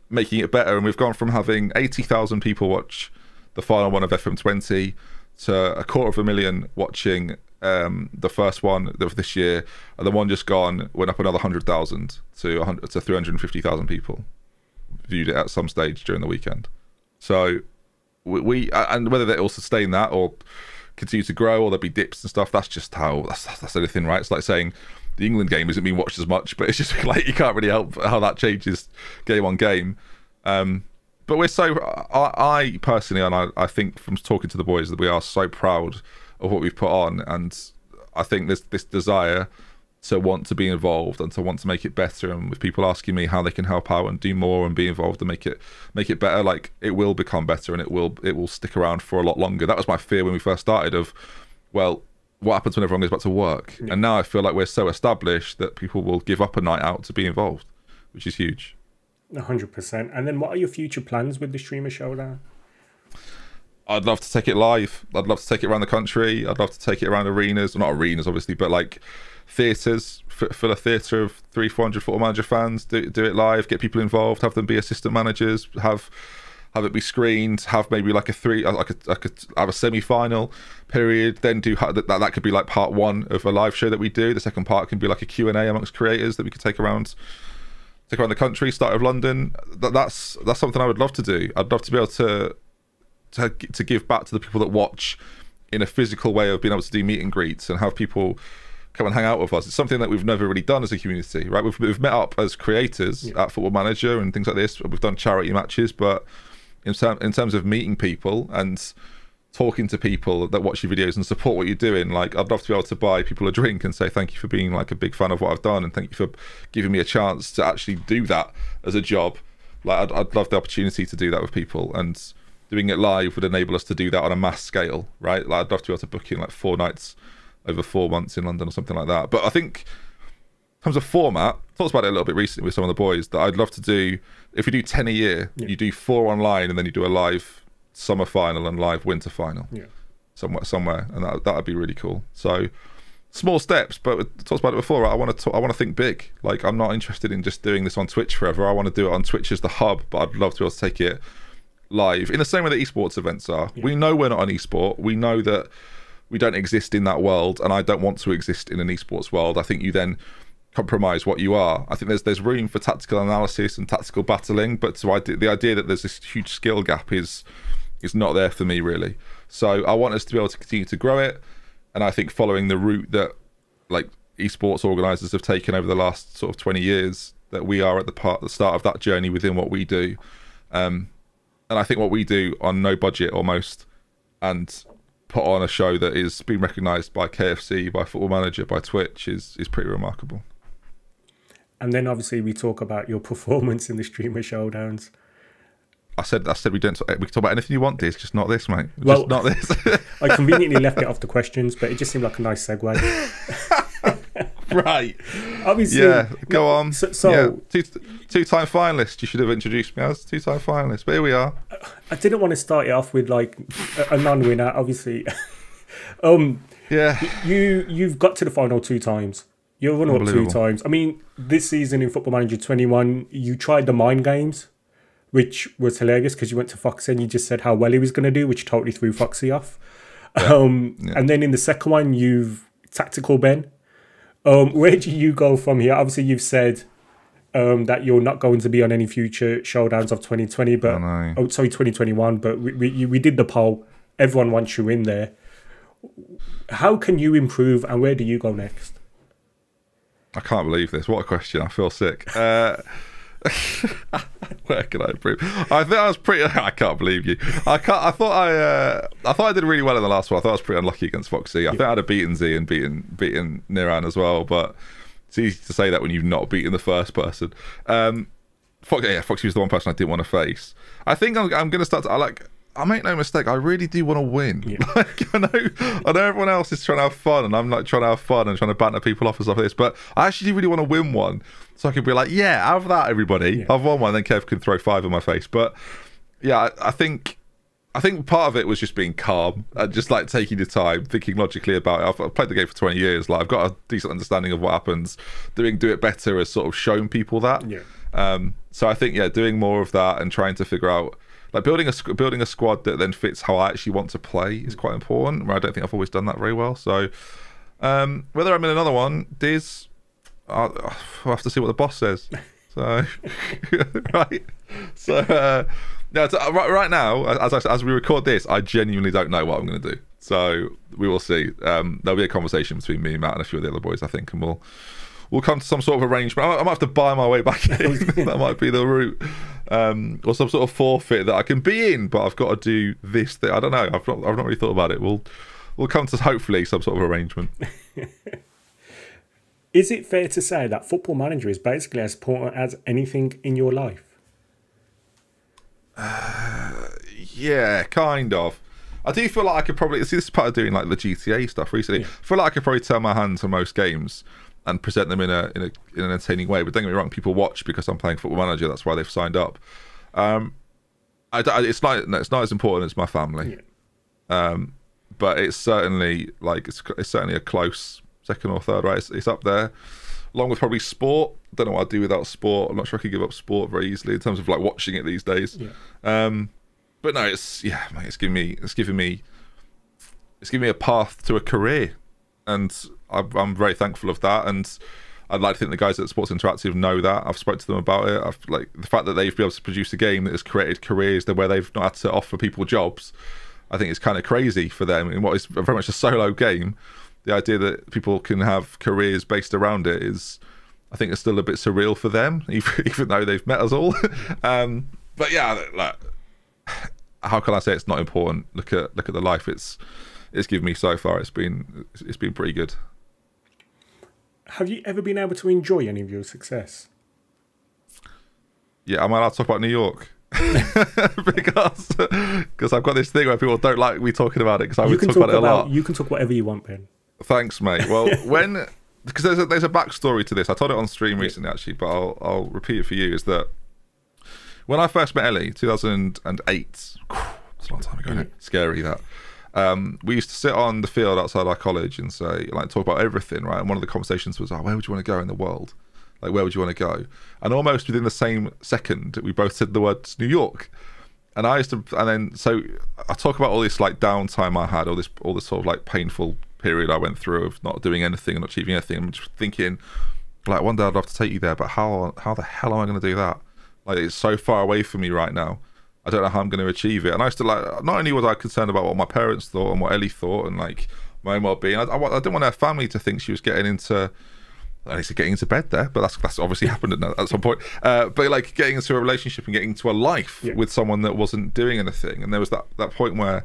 making it better, and we've gone from having 80,000 people watch the final one of FM20 to 250,000 watching the first one of this year, and the one just gone went up another 100,000 to 350,000 people viewed it at some stage during the weekend. So we and whether it will sustain that or continue to grow, or there'll be dips and stuff, that's just how that's anything, right? It's like saying the England game isn't being watched as much, but it's just like you can't really help how that changes game on game. But we're so I personally, and I think from talking to the boys, that we are so proud of what we've put on, and I think there's this desire to want to be involved and to want to make it better. And with people asking me how they can help out and do more and be involved and make it better, like, it will become better, and it will stick around for a lot longer. That was my fear when we first started, of, well, what happens when everyone goes back to work? And now I feel like we're so established that people will give up a night out to be involved, which is huge. 100%. And then what are your future plans with the Streamer Showdown? I'd love to take it live. I'd love to take it around the country. I'd love to take it around arenas. Well, not arenas, obviously, but like theatres. Fill a theatre of 300-400 Football Manager fans. Do it live. Get people involved. Have them be assistant managers. Have it be screened. Have maybe like have a semi-final period. Then do that could be like part one of a live show that we do. The second part can be like a Q&A amongst creators that we could take around the country. Start of London. That's something I would love to do. I'd love to be able to give back to the people that watch in a physical way, of being able to do meet and greets and have people come and hang out with us. It's something that we've never really done as a community, right? We've met up as creators at Football Manager and things like this. We've done charity matches, but in terms of meeting people and talking to people that watch your videos and support what you're doing, like, I'd love to be able to buy people a drink and say thank you for being like a big fan of what I've done, and thank you for giving me a chance to actually do that as a job. Like, I'd love the opportunity to do that with people, and doing it live would enable us to do that on a mass scale, right? Like, I'd love to be able to book in like 4 nights over 4 months in London or something like that. But I think terms of format, I talked about it a little bit recently with some of the boys, that I'd love to do, if we do 10 a year, you do 4 online and then you do a live summer final and live winter final. Somewhere, and that would be really cool. So small steps, but we talked about it before, right? I want to think big. Like, I'm not interested in just doing this on Twitch forever. I want to do it on Twitch as the hub, but I'd love to be able to take it live in the same way that esports events are. We know we're not an esport. We know that we don't exist in that world, and I don't want to exist in an esports world. I think you then compromise what you are. I think there's room for tactical analysis and tactical battling, but the idea that there's this huge skill gap is not there for me, really. So I want us to be able to continue to grow it, and I think following the route that like esports organizers have taken over the last sort of 20 years, that we are at the start of that journey within what we do. And I think what we do on no budget almost, and put on a show that is being recognised by KFC, by Football Manager, by Twitch is pretty remarkable. And then obviously we talk about your performance in the Streamer Showdowns. I said we can talk about anything you want, Diz, just not this, mate. Just not this. I conveniently left it off the questions, but it just seemed like a nice segue. Right. Obviously. Yeah, go on. So yeah, two-time finalist. You should have introduced me as two-time finalist, but here we are. I didn't want to start it off with like a non-winner, obviously. Yeah. You've got to the final 2 times. You're runner-up 2 times. I mean, this season in Football Manager 21, you tried the mind games, which was hilarious because you went to Foxy and you just said how well he was going to do, which totally threw Foxy off. And then in the second one, you've tactical Ben. Where do you go from here? Obviously, you've said that you're not going to be on any future showdowns of 2020, but 2021. But we did the poll. Everyone wants you in there. How can you improve, and where do you go next? I can't believe this. What a question. I feel sick. Where can I improve? I think I was pretty. I can't believe you. I thought I did really well in the last one. I thought I was pretty unlucky against Foxy. I think I'd have beaten Z and beaten Niran as well. But it's easy to say that when you've not beaten the first person. Foxy was the one person I didn't want to face. I think I'm going to start to. I make no mistake, I really do want to win. Yeah. Like, I know everyone else is trying to have fun, and I'm like trying to have fun and trying to banter people off and stuff like this, but I actually really want to win one. So I can be like, yeah, have that, everybody. Yeah. I've won one, then Kev can throw 5 in my face. But yeah, I think part of it was just being calm and just like taking the time, thinking logically about it. I've played the game for 20 years. Like, I've got a decent understanding of what happens. Do it better has sort of shown people that. Yeah. So I think, doing more of that and trying to figure out, like, building a squad that then fits how I actually want to play is quite important. Where I don't think I've always done that very well. So whether I'm in another one, Diz, I'll have to see what the boss says. So right. So right now, as we record this, I genuinely don't know what I'm going to do. So we will see. There'll be a conversation between me, Matt, and a few of the other boys, I think, and we'll come to some sort of arrangement. I might have to buy my way back in. That might be the route. Or some sort of forfeit that I can be in, but I've got to do this thing. I don't know. I've not really thought about it. We'll come to hopefully some sort of arrangement. Is it fair to say that Football Manager is basically as important as anything in your life? Yeah, kind of. I do feel like I could probably see, this is part of doing like the GTA stuff recently. Yeah. I feel like I could probably turn my hand to most games and present them in an entertaining way. But don't get me wrong, people watch because I'm playing Football Manager. That's why they've signed up. It's not as important as my family. Yeah. But it's certainly it's certainly a close second or third. Right, it's up there, along with probably sport. Don't know what I'd do without sport. I'm not sure I could give up sport very easily in terms of like watching it these days. Yeah. But no, it's giving me a path to a career, and I'm very thankful of that, and I'd like to think the guys at Sports Interactive know that. I've spoken to them about it. I've the fact that they've been able to produce a game that has created careers where they've not had to offer people jobs. I think it's kind of crazy for them in what is very much a solo game. The idea that people can have careers based around it is, I think, it's still a bit surreal for them, even though they've met us all. But yeah, how can I say it's not important? Look at the life it's given me so far. It's been pretty good. Have you ever been able to enjoy any of your success? Yeah, am I allowed to talk about New York? because I've got this thing where people don't like me talking about it because I would talk about it a lot. You can talk whatever you want, Ben. Thanks, mate. Well, when because there's a backstory to this. I told it on stream recently actually, but I'll repeat it for you. Is that when I first met Ellie, 2008, it's a long time ago. Isn't it? Scary that. We used to sit on the field outside our college and say, like, talk about everything, right? And one of the conversations was, where would you want to go in the world? Like, where would you want to go? And almost within the same second, we both said the words New York. And so I talk about all this like downtime I had, all this sort of like painful period I went through of not doing anything and not achieving anything. I'm just thinking, like, one day I'd love to take you there, but how the hell am I going to do that? Like, it's so far away from me right now. I don't know how I'm going to achieve it. And I used to, like, not only was I concerned about what my parents thought and what Ellie thought and like my own well-being, I didn't want her family to think she was getting into bed there, but that's obviously happened at some point. But like getting into a relationship and getting into a life with someone that wasn't doing anything. And there was that point where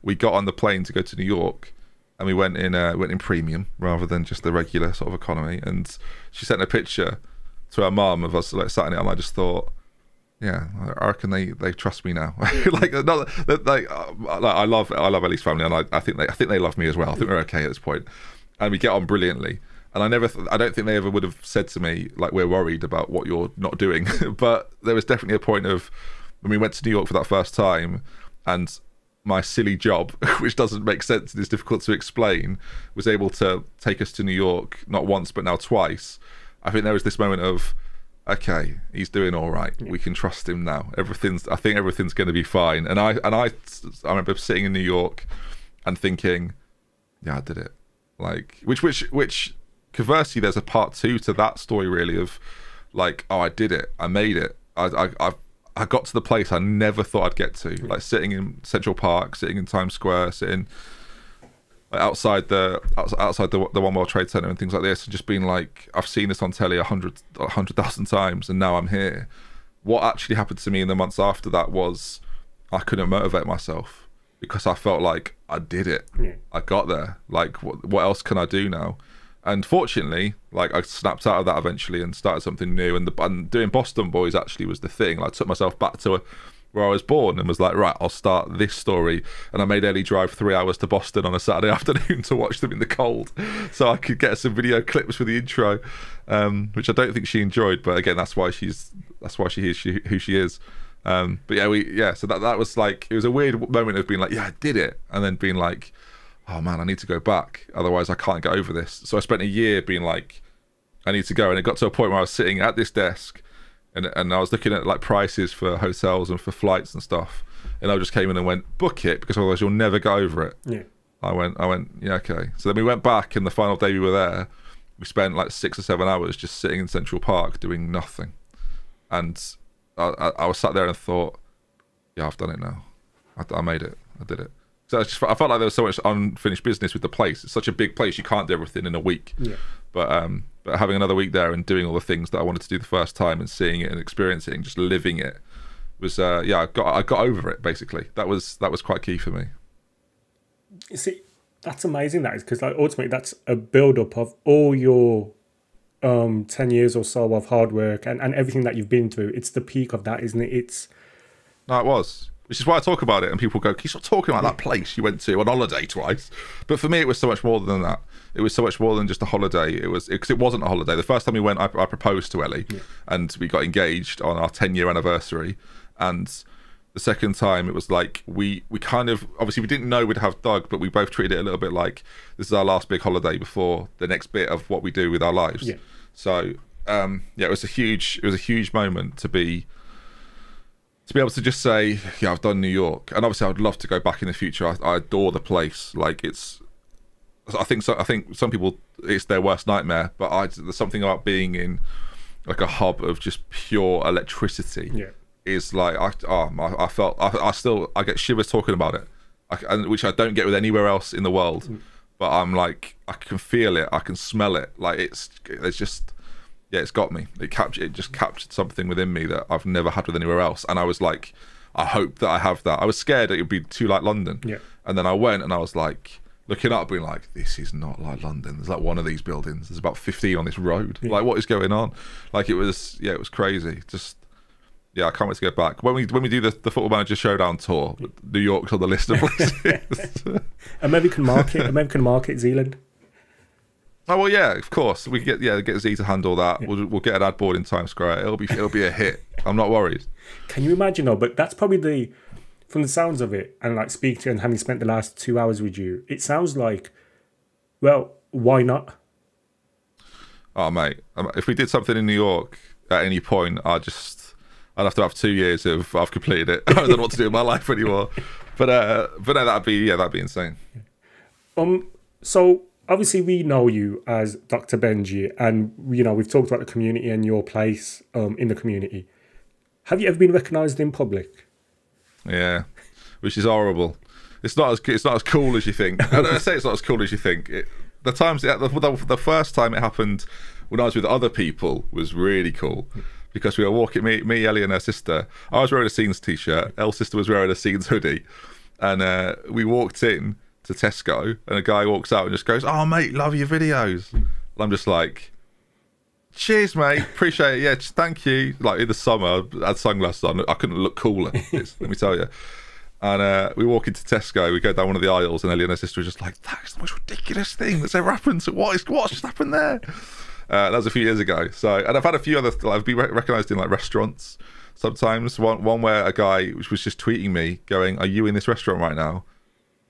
we got on the plane to go to New York, and we went in premium rather than just the regular sort of economy. And she sent a picture to her mum of us like sat in it, and I just thought, yeah, I reckon they trust me now. I love Ellie's family, and I think they love me as well. I think we're okay at this point, and we get on brilliantly. And I don't think they ever would have said to me, like, we're worried about what you're not doing. But there was definitely a point of when we went to New York for that first time, and my silly job, which doesn't make sense and is difficult to explain, was able to take us to New York, not once, but now twice. I think there was this moment of, okay, he's doing all right. We can trust him now. I think everything's going to be fine. And I remember sitting in New York and thinking, yeah, I did it. Like, which conversely, there's a part 2 to that story, really, of like, oh, I did it, I made it, I got to the place I never thought I'd get to, like sitting in Central Park, sitting in Times Square, sitting outside the One World Trade Center and things like this, and just being like, I've seen this on telly 100,000 times, and now I'm here. What actually happened to me in the months after that was I couldn't motivate myself because I felt like I did it. I got there. Like, what else can I do now? And fortunately, like, I snapped out of that eventually and started something new. And doing Boston Boys actually was the thing. Like, I took myself back to where I was born and was like, right, I'll start this story. And I made Ellie drive 3 hours to Boston on a Saturday afternoon to watch them in the cold, so I could get some video clips for the intro, which I don't think she enjoyed. But again, that's why she is who she is. But so that was like, it was a weird moment of being like, yeah, I did it, and then being like, oh man, I need to go back, otherwise I can't get over this. So I spent a year being like, I need to go. And it got to a point where I was sitting at this desk and I was looking at like prices for hotels and for flights and stuff, and I just came in and went, book it, because otherwise you'll never get over it. I went, yeah, okay. So then we went back, and the final day we were there, we spent like 6 or 7 hours just sitting in Central Park doing nothing. And I was sat there and thought, yeah, I've done it now. I made it. I did it. So I felt like there was so much unfinished business with the place. It's such a big place, you can't do everything in a week. But having another week there and doing all the things that I wanted to do the first time and seeing it and experiencing it and just living it was, I got over it, basically. That was quite key for me. You see, that's amazing, that is, because like, ultimately that's a build-up of all your 10 years or so of hard work and everything that you've been through. It's the peak of that, isn't it? No, it was. Which is why I talk about it, and people go, can you stop talking about that place you went to on holiday twice? But for me, it was so much more than that. It was so much more than just a holiday. Because it wasn't a holiday. The first time we went, I proposed to Ellie, and we got engaged on our 10-year anniversary. And the second time, it was like, we kind of, obviously we didn't know we'd have Doug, but we both treated it a little bit like, this is our last big holiday before the next bit of what we do with our lives. So, it was a huge moment to be able to just say, yeah, I've done New York. And obviously I would love to go back in the future. I adore the place. Like, I think some people, it's their worst nightmare, but there's something about being in like a hub of just pure electricity. Is like, I get shivers talking about it, which I don't get with anywhere else in the world. But I'm like, I can feel it, I can smell it. Like, it's got me. It just captured something within me that I've never had with anywhere else. And I was like, I hope that I have that. I was scared it would be too like London. And then I went and I was like, looking up, being like, this is not like London. There's like one of these buildings. There's about 15 on this road. Like, what is going on? Like, it was crazy. Just, I can't wait to go back. When we do the Football Manager Showdown tour, New York's on the list of places. American market, Zealand. Oh well, yeah, of course. We can get Z to handle that. Yeah. We'll get an ad board in Times Square. It'll be a hit. I'm not worried. Can you imagine though? But that's probably from the sounds of it, and like speaking to you and having spent the last 2 hours with you, it sounds like, well, why not? Oh mate, if we did something in New York at any point, I'd have to have 2 years of I've completed it. I don't know what to do in my life anymore. But no, that'd be insane. So obviously we know you as Dr. Benjy, and we've talked about the community and your place in the community. Have you ever been recognised in public? Yeah, which is horrible. It's not as cool as you think. I say it's not as cool as you think. The first time it happened when I was with other people was really cool. Because we were walking, me, Ellie, and her sister. I was wearing a Scenes t-shirt. Elle's sister was wearing a Scenes hoodie, and we walked in to Tesco, and a guy walks out and just goes, "Oh, mate, love your videos." And I'm just like, "Cheers, mate, appreciate it. Yeah, thank you." Like in the summer, I had sunglasses on. I couldn't look cooler. Let me tell you. And we walk into Tesco. We go down one of the aisles, and Ellie and her sister are just like, "That's the most ridiculous thing that's ever happened. So what's just happened there?" That was a few years ago. So, and I've had a few other. I've been recognised in like restaurants sometimes. One where a guy was just tweeting me, going, "Are you in this restaurant right now?"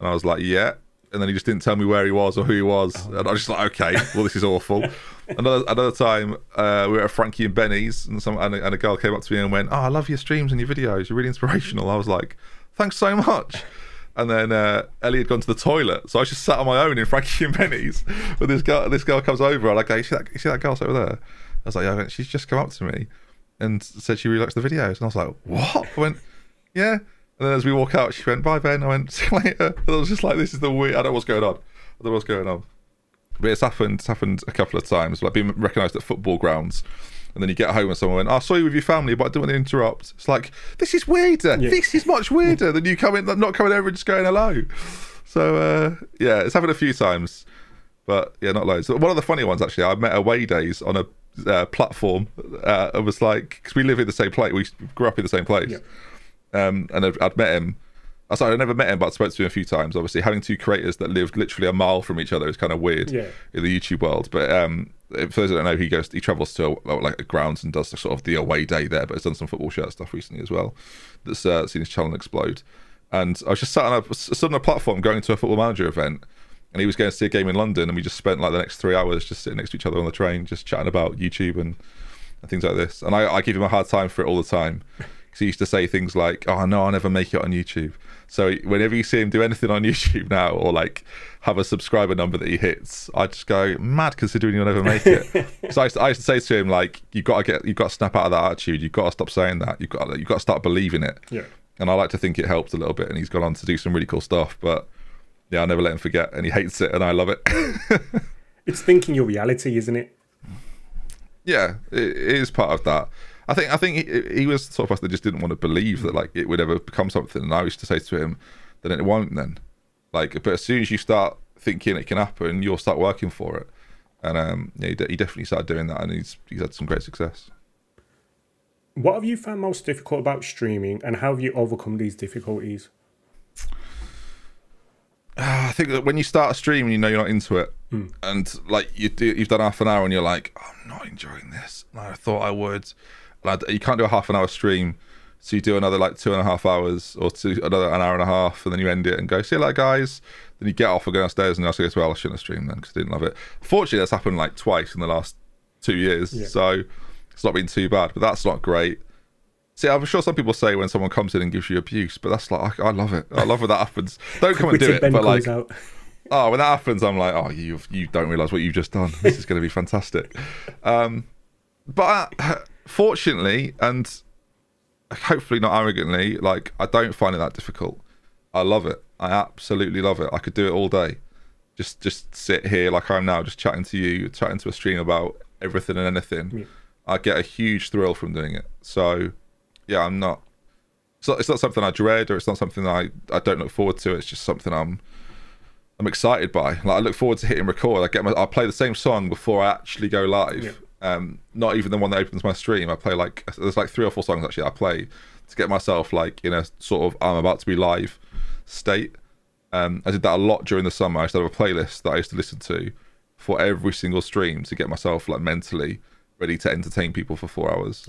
And I was like, "Yeah." And then he just didn't tell me where he was or who he was. And I was just like, "Okay, well, this is awful." Another time, we were at Frankie and Benny's, and a girl came up to me and went, "Oh, I love your streams and your videos. You're really inspirational." I was like, "Thanks so much." And then Ellie had gone to the toilet, so I just sat on my own in Frankie and Benny's. But this girl comes over, and I go, "You see that girl over there?" I was like, "Yeah." She's just come up to me and said she really likes the videos, and I was like, "What?" I went, "Yeah." And then as we walk out, she went, "Bye, Ben." I went, "See you later." And I was just like, "This is the weird." I don't know what's going on. But it's happened a couple of times, like being recognised at football grounds. And then you get home and someone went, "I saw you with your family, but I didn't want to interrupt." It's like, this is weirder. Yeah. This is much weirder than you not coming over and just going hello. So, yeah, it's happened a few times. But, yeah, not loads. One of the funny ones, actually, I met away days on a platform. It was like, because we live in the same place. We grew up in the same place. Yeah. And I'd met him. Sorry, I never met him, but I spoke to him a few times. Obviously, having two creators that lived literally a mile from each other is kind of weird in the YouTube world. But for those that don't know, he travels to like grounds and does sort of the away day there. But has done some football shirt stuff recently as well. That's seen his channel explode. And I was just sat on a platform going to a Football Manager event, and he was going to see a game in London, and we just spent like the next 3 hours just sitting next to each other on the train, just chatting about YouTube and things like this. And I give him a hard time for it all the time. He used to say things like, "Oh no, I'll never make it on YouTube." So whenever you see him do anything on YouTube now, or like have a subscriber number that he hits, I just go, "Mad, considering you'll never make it." So I used to say to him, like, you've got to snap out of that attitude. You've got to stop saying that. You've got to start believing it. Yeah. And I like to think it helped a little bit, and he's gone on to do some really cool stuff. But yeah, I never let him forget, and he hates it, and I love it. It's thinking your reality, isn't it? Yeah, it is part of that. I think he was the sort of person that just didn't want to believe that like it would ever become something. And I used to say to him, "Then it won't then." Like, but as soon as you start thinking it can happen, you'll start working for it. And yeah, he definitely started doing that, and he's had some great success. What have you found most difficult about streaming, and how have you overcome these difficulties? I think that when you start a stream and you know you're not into it, and like you've done half an hour and you're like, "I'm not enjoying this," and I thought I would. You can't do a half an hour stream, so you do another like 2.5 hours, or another an hour and a half, and then you end it and go, "See you later, guys." Then you get off and go downstairs, and I say, "Well, I shouldn't have streamed then because I didn't love it." Fortunately, that's happened like twice in the last 2 years, so it's not been too bad. But that's not great. See, I'm sure some people say when someone comes in and gives you abuse, but that's like, I love it. I love when that happens. Don't come and do it, but like, oh, when that happens, I'm like, "Oh, you don't realise what you've just done. This is going to be fantastic." But fortunately, and hopefully not arrogantly, like, I don't find it that difficult. I love it. I absolutely love it. I could do it all day. Just sit here like I'm now, just chatting to you, chatting to a stream about everything and anything. Yeah. I get a huge thrill from doing it. So yeah, it's not something I dread, or it's not something that I don't look forward to. It's just something I'm excited by. Like, I look forward to hitting record. I play the same song before I actually go live. Yeah. Not even the one that opens my stream. I play there's like 3 or 4 songs actually I play to get myself like in a sort of I'm about to be live state. I did that a lot during the summer. I used to have a playlist that I used to listen to for every single stream to get myself like mentally ready to entertain people for 4 hours.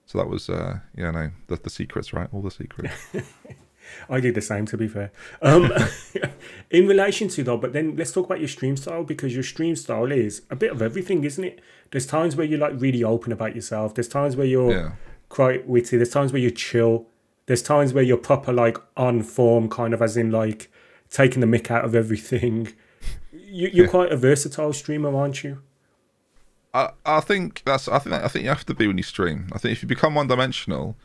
So that was yeah, no, the secrets, right? All the secrets. I do the same, to be fair. In relation to though, but then let's talk about your stream style, because your stream style is a bit of everything, isn't it? There's times where you're like really open about yourself. There's times where you're quite witty. There's times where you're chill. There's times where you're proper like on form, kind of as in like taking the mick out of everything. You're quite a versatile streamer, aren't you? I think you have to be when you stream. I think if you become one-dimensional,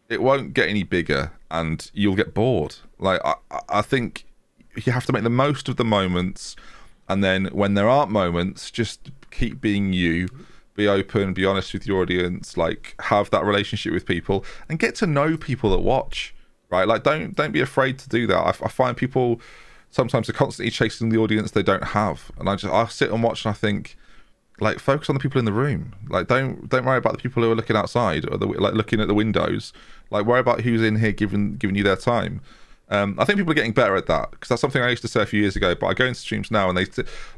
it won't get any bigger and you'll get bored. Like I think you have to make the most of the moments, and then when there aren't moments, just keep being you, be open, be honest with your audience, like have that relationship with people and get to know people that watch, right? Like don't be afraid to do that. I find people sometimes are constantly chasing the audience they don't have, and I sit and watch and I think, like, focus on the people in the room. Like, don't worry about the people who are looking outside or like looking at the windows. Like, worry about who's in here giving you their time. I think people are getting better at that, because that's something I used to say a few years ago. But I go into streams now, and they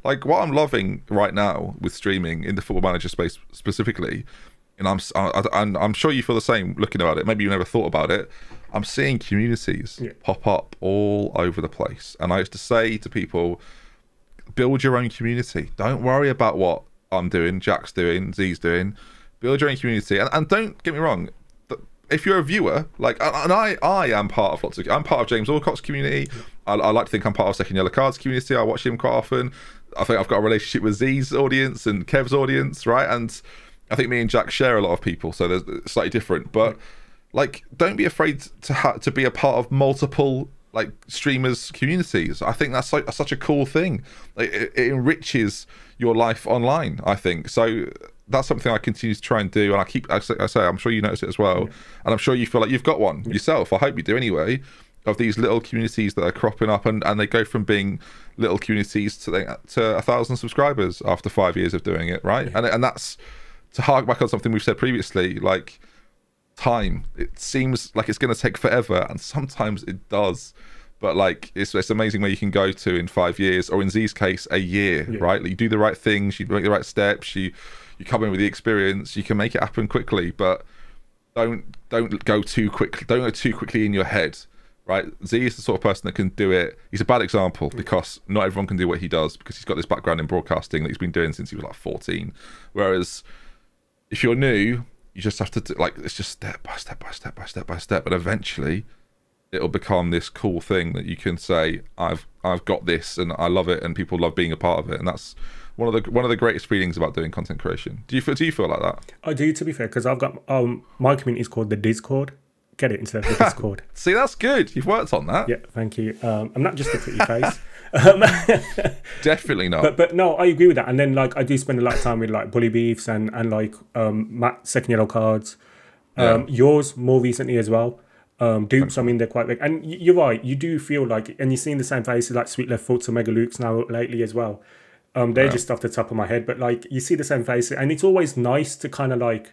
like what I'm loving right now with streaming in the Football Manager space specifically. And I'm sure you feel the same looking at it. Maybe you never thought about it. I'm seeing communities pop up all over the place, and I used to say to people, build your own community. Don't worry about what I'm doing, Jack's doing, Z's doing. Build your own community, and don't get me wrong. If you're a viewer, like, and I am part of I'm part of James Alcott's community. I like to think I'm part of Second Yellow Cards community. I watch him quite often. I think I've got a relationship with Z's audience and Kev's audience, right? And I think me and Jack share a lot of people, so there's slightly different. But like, don't be afraid to be a part of multiple like streamers communities. I think that's like such a cool thing. Like, it enriches your life online, I think. So that's something I continue to try and do, and I say I'm sure you notice it as well, and I'm sure you feel like you've got one yourself. I hope you do anyway, of these little communities that are cropping up, and they go from being little communities to 1,000 subscribers after 5 years of doing it, right? And that's to hark back on something we've said previously, like time. It seems like it's going to take forever, and sometimes it does. But like, it's amazing where you can go to in 5 years, or in Z's case, a year, right? Like, you do the right things, you make the right steps, you come in with the experience, you can make it happen quickly. But don't go too quickly. Don't go too quickly in your head, right? Z is the sort of person that can do it. He's a bad example, because not everyone can do what he does, because he's got this background in broadcasting that he's been doing since he was like 14. Whereas if you're new, you just have to do, like, it's just step by step by step by step by step, and eventually it'll become this cool thing that you can say, I've got this, and I love it, and people love being a part of it. And that's one of the greatest feelings about doing content creation. Do you feel like that? I do, to be fair, because I've got my community is called the Discord. Get it instead of the Discord. See, that's good. You've worked on that. Yeah, thank you. I'm not just a pretty face. Definitely not. But no, I agree with that. And then like, I do spend a lot of time with like Bully Beefs and like Matt, Second Yellow Cards. Yours more recently as well. Dupes, I mean, they're quite big. And you're right, you do feel like, and you've seen the same faces like Sweet Left Foots and Mega Luke's now lately as well. They're just off the top of my head, but like, you see the same faces, and it's always nice to kind of like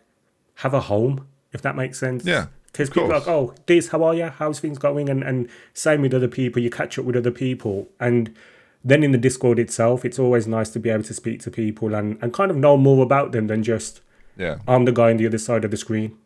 have a home, if that makes sense. Yeah. Because people are like, oh, Diz, how are you? How's things going? And same with other people, you catch up with other people. And then in the Discord itself, it's always nice to be able to speak to people and kind of know more about them than just, I'm the guy on the other side of the screen.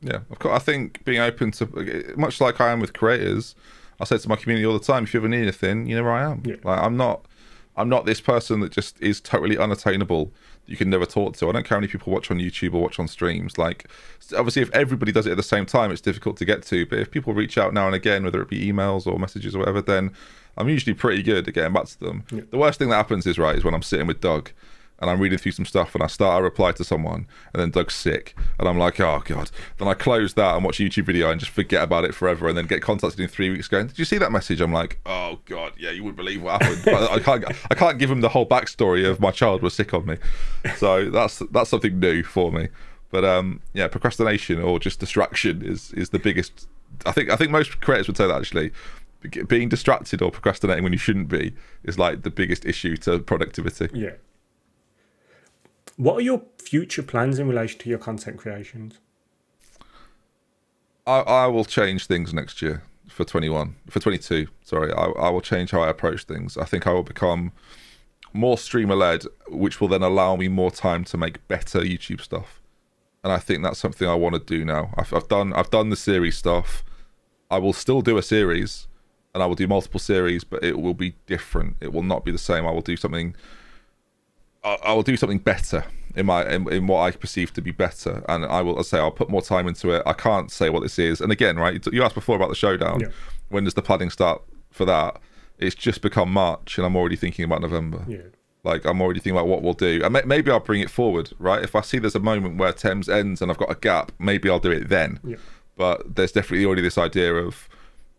Yeah, of course. I think being open to, much like I am with creators, I say to my community all the time, if you ever need anything, you know where I am. Yeah. Like, I'm not this person that just is totally unattainable, that you can never talk to. I don't care how many people watch on YouTube or watch on streams. Like, obviously, if everybody does it at the same time, it's difficult to get to. But if people reach out now and again, whether it be emails or messages or whatever, then I'm usually pretty good at getting back to them. Yeah. The worst thing that happens is when I'm sitting with Doug and I'm reading through some stuff, and I start a reply to someone, and then Doug's sick, and I'm like, oh god. Then I close that and watch a YouTube video and just forget about it forever, and then get contacted in 3 weeks going, did you see that message? I'm like, oh god, yeah, you wouldn't believe what happened. But I can't give him the whole backstory of my child was sick on me. So that's something new for me. But yeah, procrastination or just distraction is the biggest. I think most creators would say that, actually. Being distracted or procrastinating when you shouldn't be is like the biggest issue to productivity. Yeah. What are your future plans in relation to your content creations? I will change things next year for 22. Sorry, I will change how I approach things. I think I will become more streamer led, which will then allow me more time to make better YouTube stuff. And I think that's something I want to do now. I've done the series stuff. I will still do a series, and I will do multiple series, but it will be different. It will not be the same. I will do something. I will do something better in what I perceive to be better, and I'll put more time into it. I can't say what this is. And again, right, you asked before about the showdown. Yeah. When does the planning start for that? It's just become March, and I'm already thinking about November. Yeah. Like, I'm already thinking about what we'll do. And maybe I'll bring it forward, right? If I see there's a moment where Thames ends and I've got a gap, maybe I'll do it then. Yeah. But there's definitely already this idea of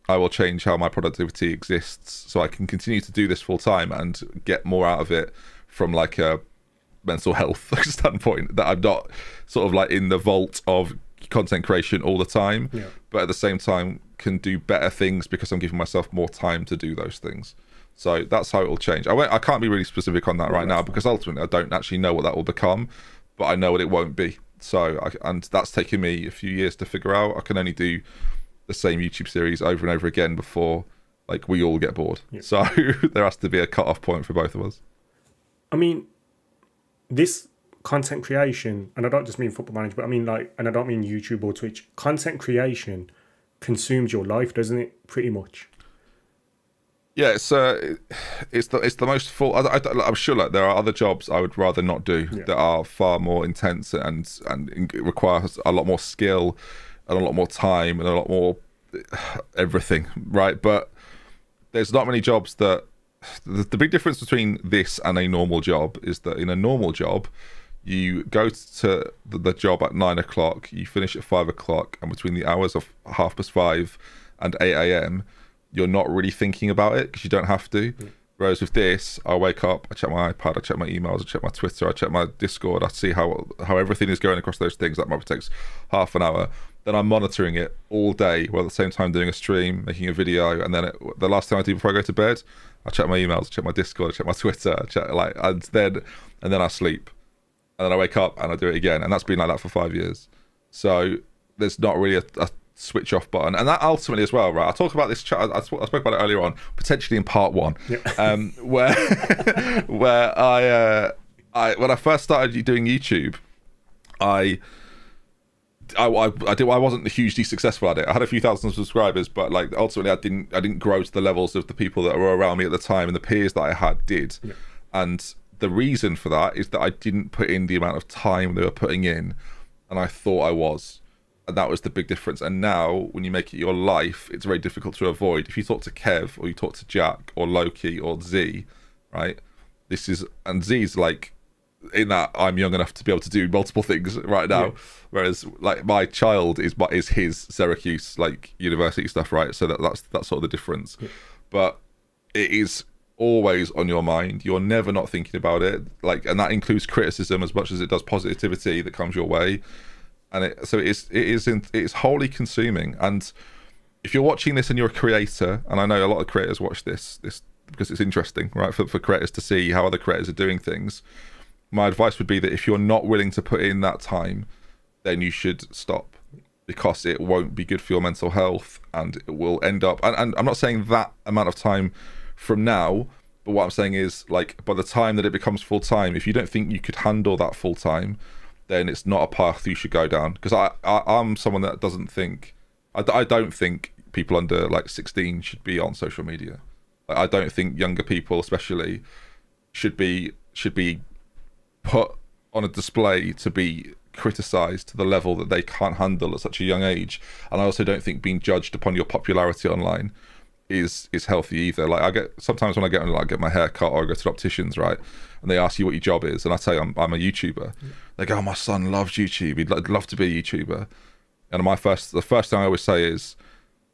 I will change how my productivity exists so I can continue to do this full time and get more out of it from like a mental health standpoint, that I'm not sort of like in the vault of content creation all the time, yeah. But at the same time can do better things because I'm giving myself more time to do those things. So that's how it will change. I can't be really specific on that right now because ultimately I don't actually know what that will become, but I know what it won't be. So and that's taken me a few years to figure out. I can only do the same YouTube series over and over again before like we all get bored. Yeah. So there has to be a cut-off point for both of us. I mean, this content creation, and I don't just mean Football Manager, but I mean like, and I don't mean YouTube or Twitch. Content creation consumes your life, doesn't it? Pretty much. Yeah, it's the most full. I'm sure like there are other jobs I would rather not do, yeah. That are far more intense and requires a lot more skill and a lot more time and a lot more everything, right? But there's not many jobs that. The big difference between this and a normal job is that in a normal job, you go to the job at 9 o'clock, you finish at 5 o'clock, and between the hours of 5:30 and 8 a.m., you're not really thinking about it because you don't have to. Mm. Whereas with this, I wake up, I check my iPad, I check my emails, I check my Twitter, I check my Discord, I see how everything is going across those things. That might take half an hour. Then I'm monitoring it all day while at the same time doing a stream, making a video, and then the last thing I do before I go to bed, I check my emails, I check my Discord, I check my Twitter, and then I sleep, and then I wake up and I do it again, and that's been like that for 5 years. So there's not really a switch off button, and that ultimately as well, right? I talk about this. I spoke about it earlier on, potentially in part one, yeah. where I when I first started doing YouTube, I wasn't hugely successful at it. I had a few thousand subscribers, but like ultimately I didn't grow to the levels of the people that were around me at the time, and the peers that I had did. Yeah. And the reason for that is that I didn't put in the amount of time they were putting in, and I thought I was. And that was the big difference. And now when you make it your life, it's very difficult to avoid. If you talk to Kev or you talk to Jack or Loki or Z, right? And Z's like, in that I'm young enough to be able to do multiple things right now, yeah. Whereas like my child is his Syracuse like university stuff, right? So that's sort of the difference. Yeah. But it is always on your mind. You're never not thinking about it, like, and that includes criticism as much as it does positivity that comes your way. And it's wholly consuming. And if you're watching this and you're a creator, and I know a lot of creators watch this because it's interesting, right, for creators to see how other creators are doing things. My advice would be that if you're not willing to put in that time, then you should stop, because it won't be good for your mental health, and it will end up, and I'm not saying that amount of time from now, but what I'm saying is, like, by the time that it becomes full time, if you don't think you could handle that full time, then it's not a path you should go down. Because I'm someone that doesn't think, I don't think people under like 16 should be on social media. Like, I don't think younger people especially should be put on a display to be criticized to the level that they can't handle at such a young age. And I also don't think being judged upon your popularity online is healthy either. Like, I get sometimes when I get my hair cut or I go to the opticians, right, and they ask you what your job is, and I say I'm a YouTuber. Yeah. They go, oh, my son loves YouTube, he'd love to be a YouTuber. And the first thing I always say is,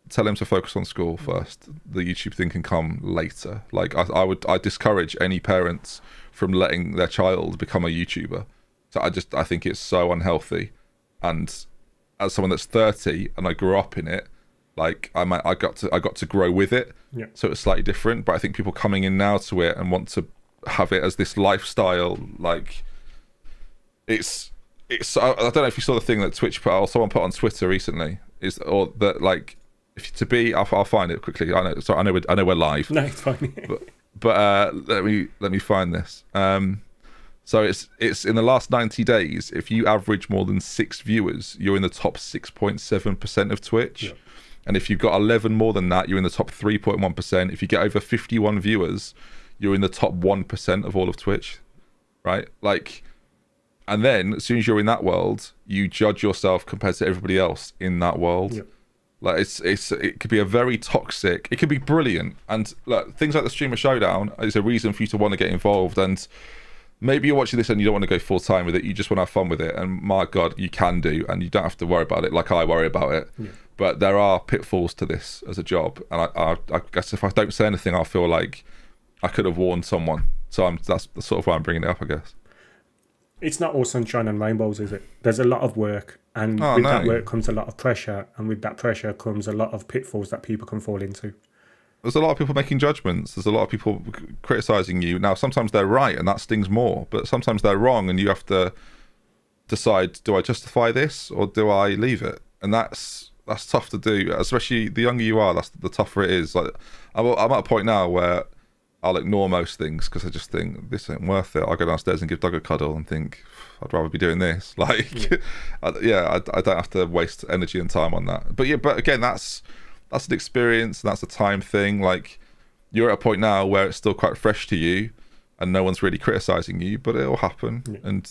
tell him to focus on school first. The YouTube thing can come later. Like, I discourage any parents from letting their child become a YouTuber. So I think it's so unhealthy. And as someone that's 30 and I grew up in it, like I got to grow with it. Yeah. So it's slightly different. But I think people coming in now to it and want to have it as this lifestyle, like, it's I don't know if you saw the thing that Twitch put, or someone put on Twitter recently, or that, like, I'll find it quickly. I know we're live. No, it's fine. But let me find this. So it's in the last 90 days, if you average more than 6 viewers, you're in the top 6.7% of Twitch. Yeah. And if you've got 11 more than that, you're in the top 3.1%. If you get over 51 viewers, you're in the top 1% of all of Twitch, right? Like, and then as soon as you're in that world, you judge yourself compared to everybody else in that world. Yeah. Like it could be a very toxic, it could be brilliant. And look, things like the Streamer Showdown is a reason for you to want to get involved. And maybe you're watching this and you don't want to go full time with it, you just want to have fun with it. And my God, you can do, and you don't have to worry about it like I worry about it. Yeah. But there are pitfalls to this as a job. And I guess if I don't say anything, I'll feel like I could have warned someone. So that's sort of why I'm bringing it up, I guess. It's not all sunshine and rainbows, is it? There's a lot of work, and with that work comes a lot of pressure, and with that pressure comes a lot of pitfalls that people can fall into. There's a lot of people making judgments. There's a lot of people criticizing you. Now, sometimes they're right, and that stings more, but sometimes they're wrong, and you have to decide, do I justify this, or do I leave it? And that's tough to do, especially the younger you are, the tougher it is. Like, I'm at a point now where I'll ignore most things because I just think this ain't worth it. I'll go downstairs and give Doug a cuddle and think I'd rather be doing this. Like, I don't have to waste energy and time on that. But again, that's an experience, and that's a time thing. Like, you're at a point now where it's still quite fresh to you, and no one's really criticizing you, but it'll happen. Yeah. And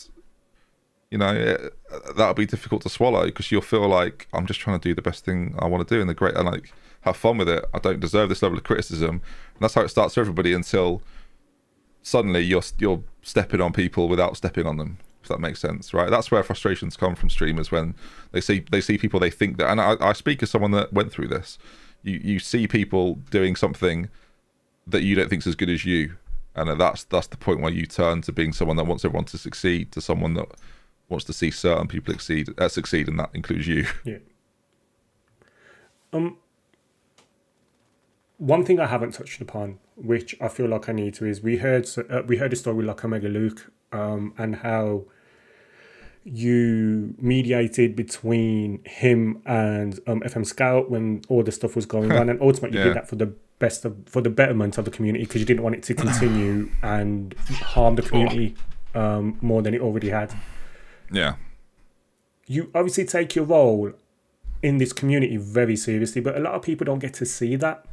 you know, that'll be difficult to swallow because you'll feel like I'm just trying to do the best thing I want to do and like have fun with it. I don't deserve this level of criticism. And that's how it starts for everybody until suddenly you're stepping on people without stepping on them, if that makes sense, right? That's where frustrations come from streamers, when they see people they think that, and I speak as someone that went through this. You see people doing something that you don't think is as good as you, and that's the point where you turn to being someone that wants everyone to succeed to someone that wants to see certain people succeed, and that includes you. Yeah. One thing I haven't touched upon, which I feel like I need to, is we heard a story with like Omega Luke, and how you mediated between him and FM Scout when all the stuff was going on, and ultimately you did that for the betterment of the community, because you didn't want it to continue and harm the community more than it already had. Yeah. You obviously take your role in this community very seriously, but a lot of people don't get to see that.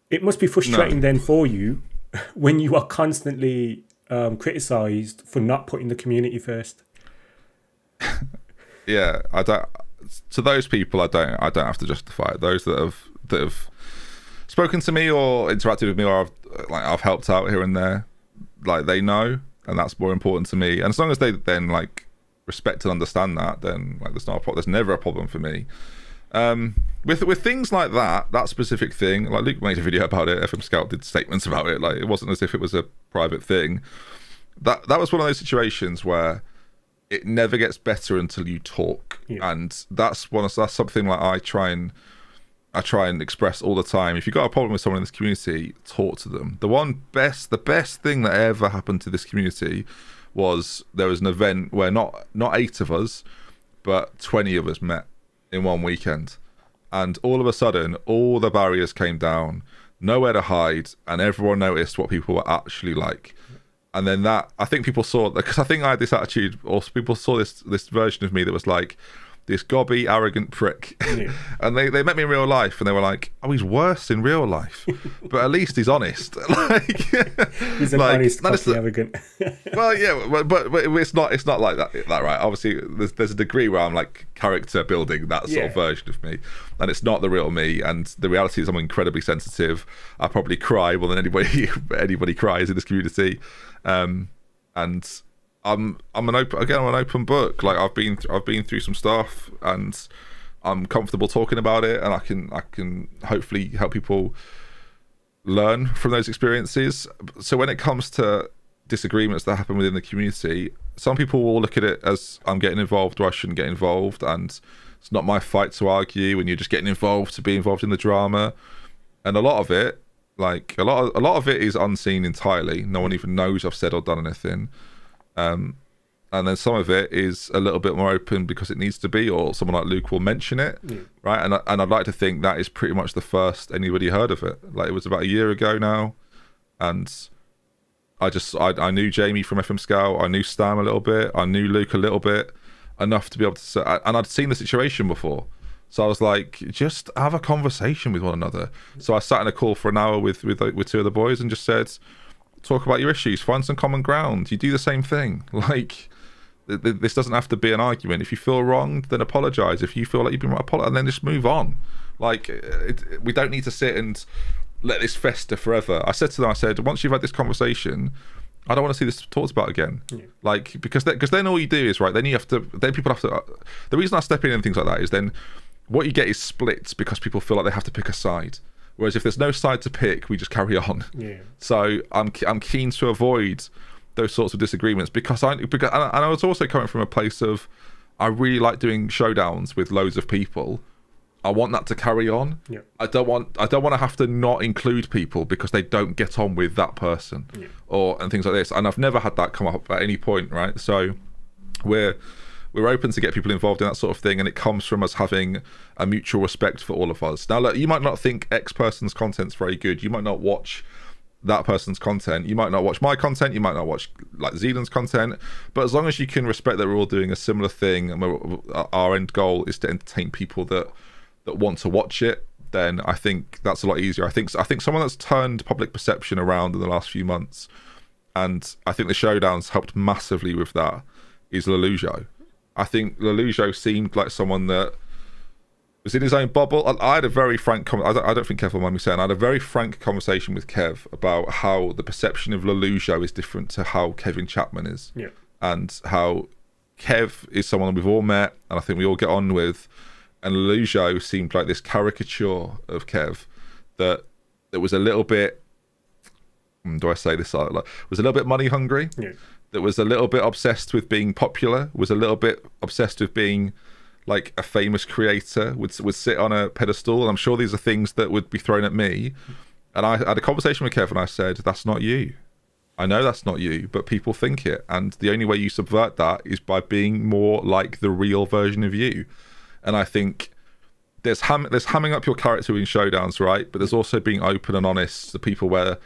It must be frustrating then for you when you are constantly criticised for not putting the community first. Yeah, I don't. To those people, I don't have to justify it. Those that have spoken to me or interacted with me, or I've helped out here and there, like, they know. And that's more important to me. And as long as they then like respect and understand that, then like there's never a problem for me. With things like that specific thing, like Luke made a video about it, FM Scout did statements about it. Like, it wasn't as if it was a private thing. That was one of those situations where it never gets better until you talk, and that's something like I try and express all the time. If you've got a problem with someone in this community, talk to them. The best thing that ever happened to this community was there was an event where not 8 of us, but 20 of us met in one weekend. And all of a sudden, all the barriers came down, nowhere to hide, and everyone noticed what people were actually like. And then I think people saw, because I think I had this attitude, or people saw this version of me that was like, this gobby, arrogant prick. Yeah. And they met me in real life, and they were like, oh, he's worse in real life, but at least he's honest. Like, he's an honest, cocky, arrogant. Well, yeah, but it's not like that, right? Obviously, there's a degree where I'm like character building that sort of version of me, and it's not the real me. And the reality is, I'm incredibly sensitive. I probably cry more than anybody cries in this community, and I'm an open book. Like, I've been through some stuff, and I'm comfortable talking about it, and I can hopefully help people learn from those experiences. So when it comes to disagreements that happen within the community, some people will look at it as I'm getting involved or I shouldn't get involved, and it's not my fight to argue, and you're just getting involved to be involved in the drama. And a lot of it, like a lot of it is unseen entirely. No one even knows I've said or done anything. And then some of it is a little bit more open because it needs to be, or someone like Luke will mention it, right? And I'd like to think that is pretty much the first anybody heard of it. Like, it was about a year ago now, and I knew Jamie from FM Scout, I knew Stam a little bit, I knew Luke a little bit, enough to be able to say, and I'd seen the situation before, so I was like, just have a conversation with one another. So I sat in a call for an hour with two of the boys and just said, talk about your issues, find some common ground. You do the same thing. Like, this doesn't have to be an argument. If you feel wronged, then apologize. If you feel like you've been right, apologize, and then just move on. Like, we don't need to sit and let this fester forever. I said to them, I said, once you've had this conversation, I don't want to see this talked about again. Yeah. Like, because then all you do is, right, then people have to, the reason I step in and things like that is then what you get is splits because people feel like they have to pick a side. Whereas if there's no side to pick, we just carry on. Yeah. So I'm keen to avoid those sorts of disagreements because I was also coming from a place of, I really like doing showdowns with loads of people. I want that to carry on. Yeah. I don't want to have to not include people because they don't get on with that person, and things like this. And I've never had that come up at any point, right? So we're open to get people involved in that sort of thing, and it comes from us having a mutual respect for all of us. Now, look, you might not think X person's content's very good. You might not watch that person's content. You might not watch my content. You might not watch like Zealand's content. But as long as you can respect that we're all doing a similar thing, and our end goal is to entertain people that want to watch it, then I think that's a lot easier. I think someone that's turned public perception around in the last few months, and I think the showdowns helped massively with that, is Lelujo. I think Lelujo seemed like someone that was in his own bubble. I had a very frank I don't think Kev will mind me saying, I had a very frank conversation with Kev about how the perception of Lelujo is different to how Kevin Chapman is. Yeah. And how Kev is someone we've all met and I think we all get on with, and Lelujo seemed like this caricature of Kev that was a little bit, do I say this like, was a little bit money hungry. Yeah. That was a little bit obsessed with being popular, was a little bit obsessed with being like a famous creator, would sit on a pedestal. And I'm sure these are things that would be thrown at me. And I had a conversation with Kev and I said, that's not you. I know that's not you, but people think it. And the only way you subvert that is by being more like the real version of you. And I think there's hamming up your character in showdowns, right? But there's also being open and honest to people where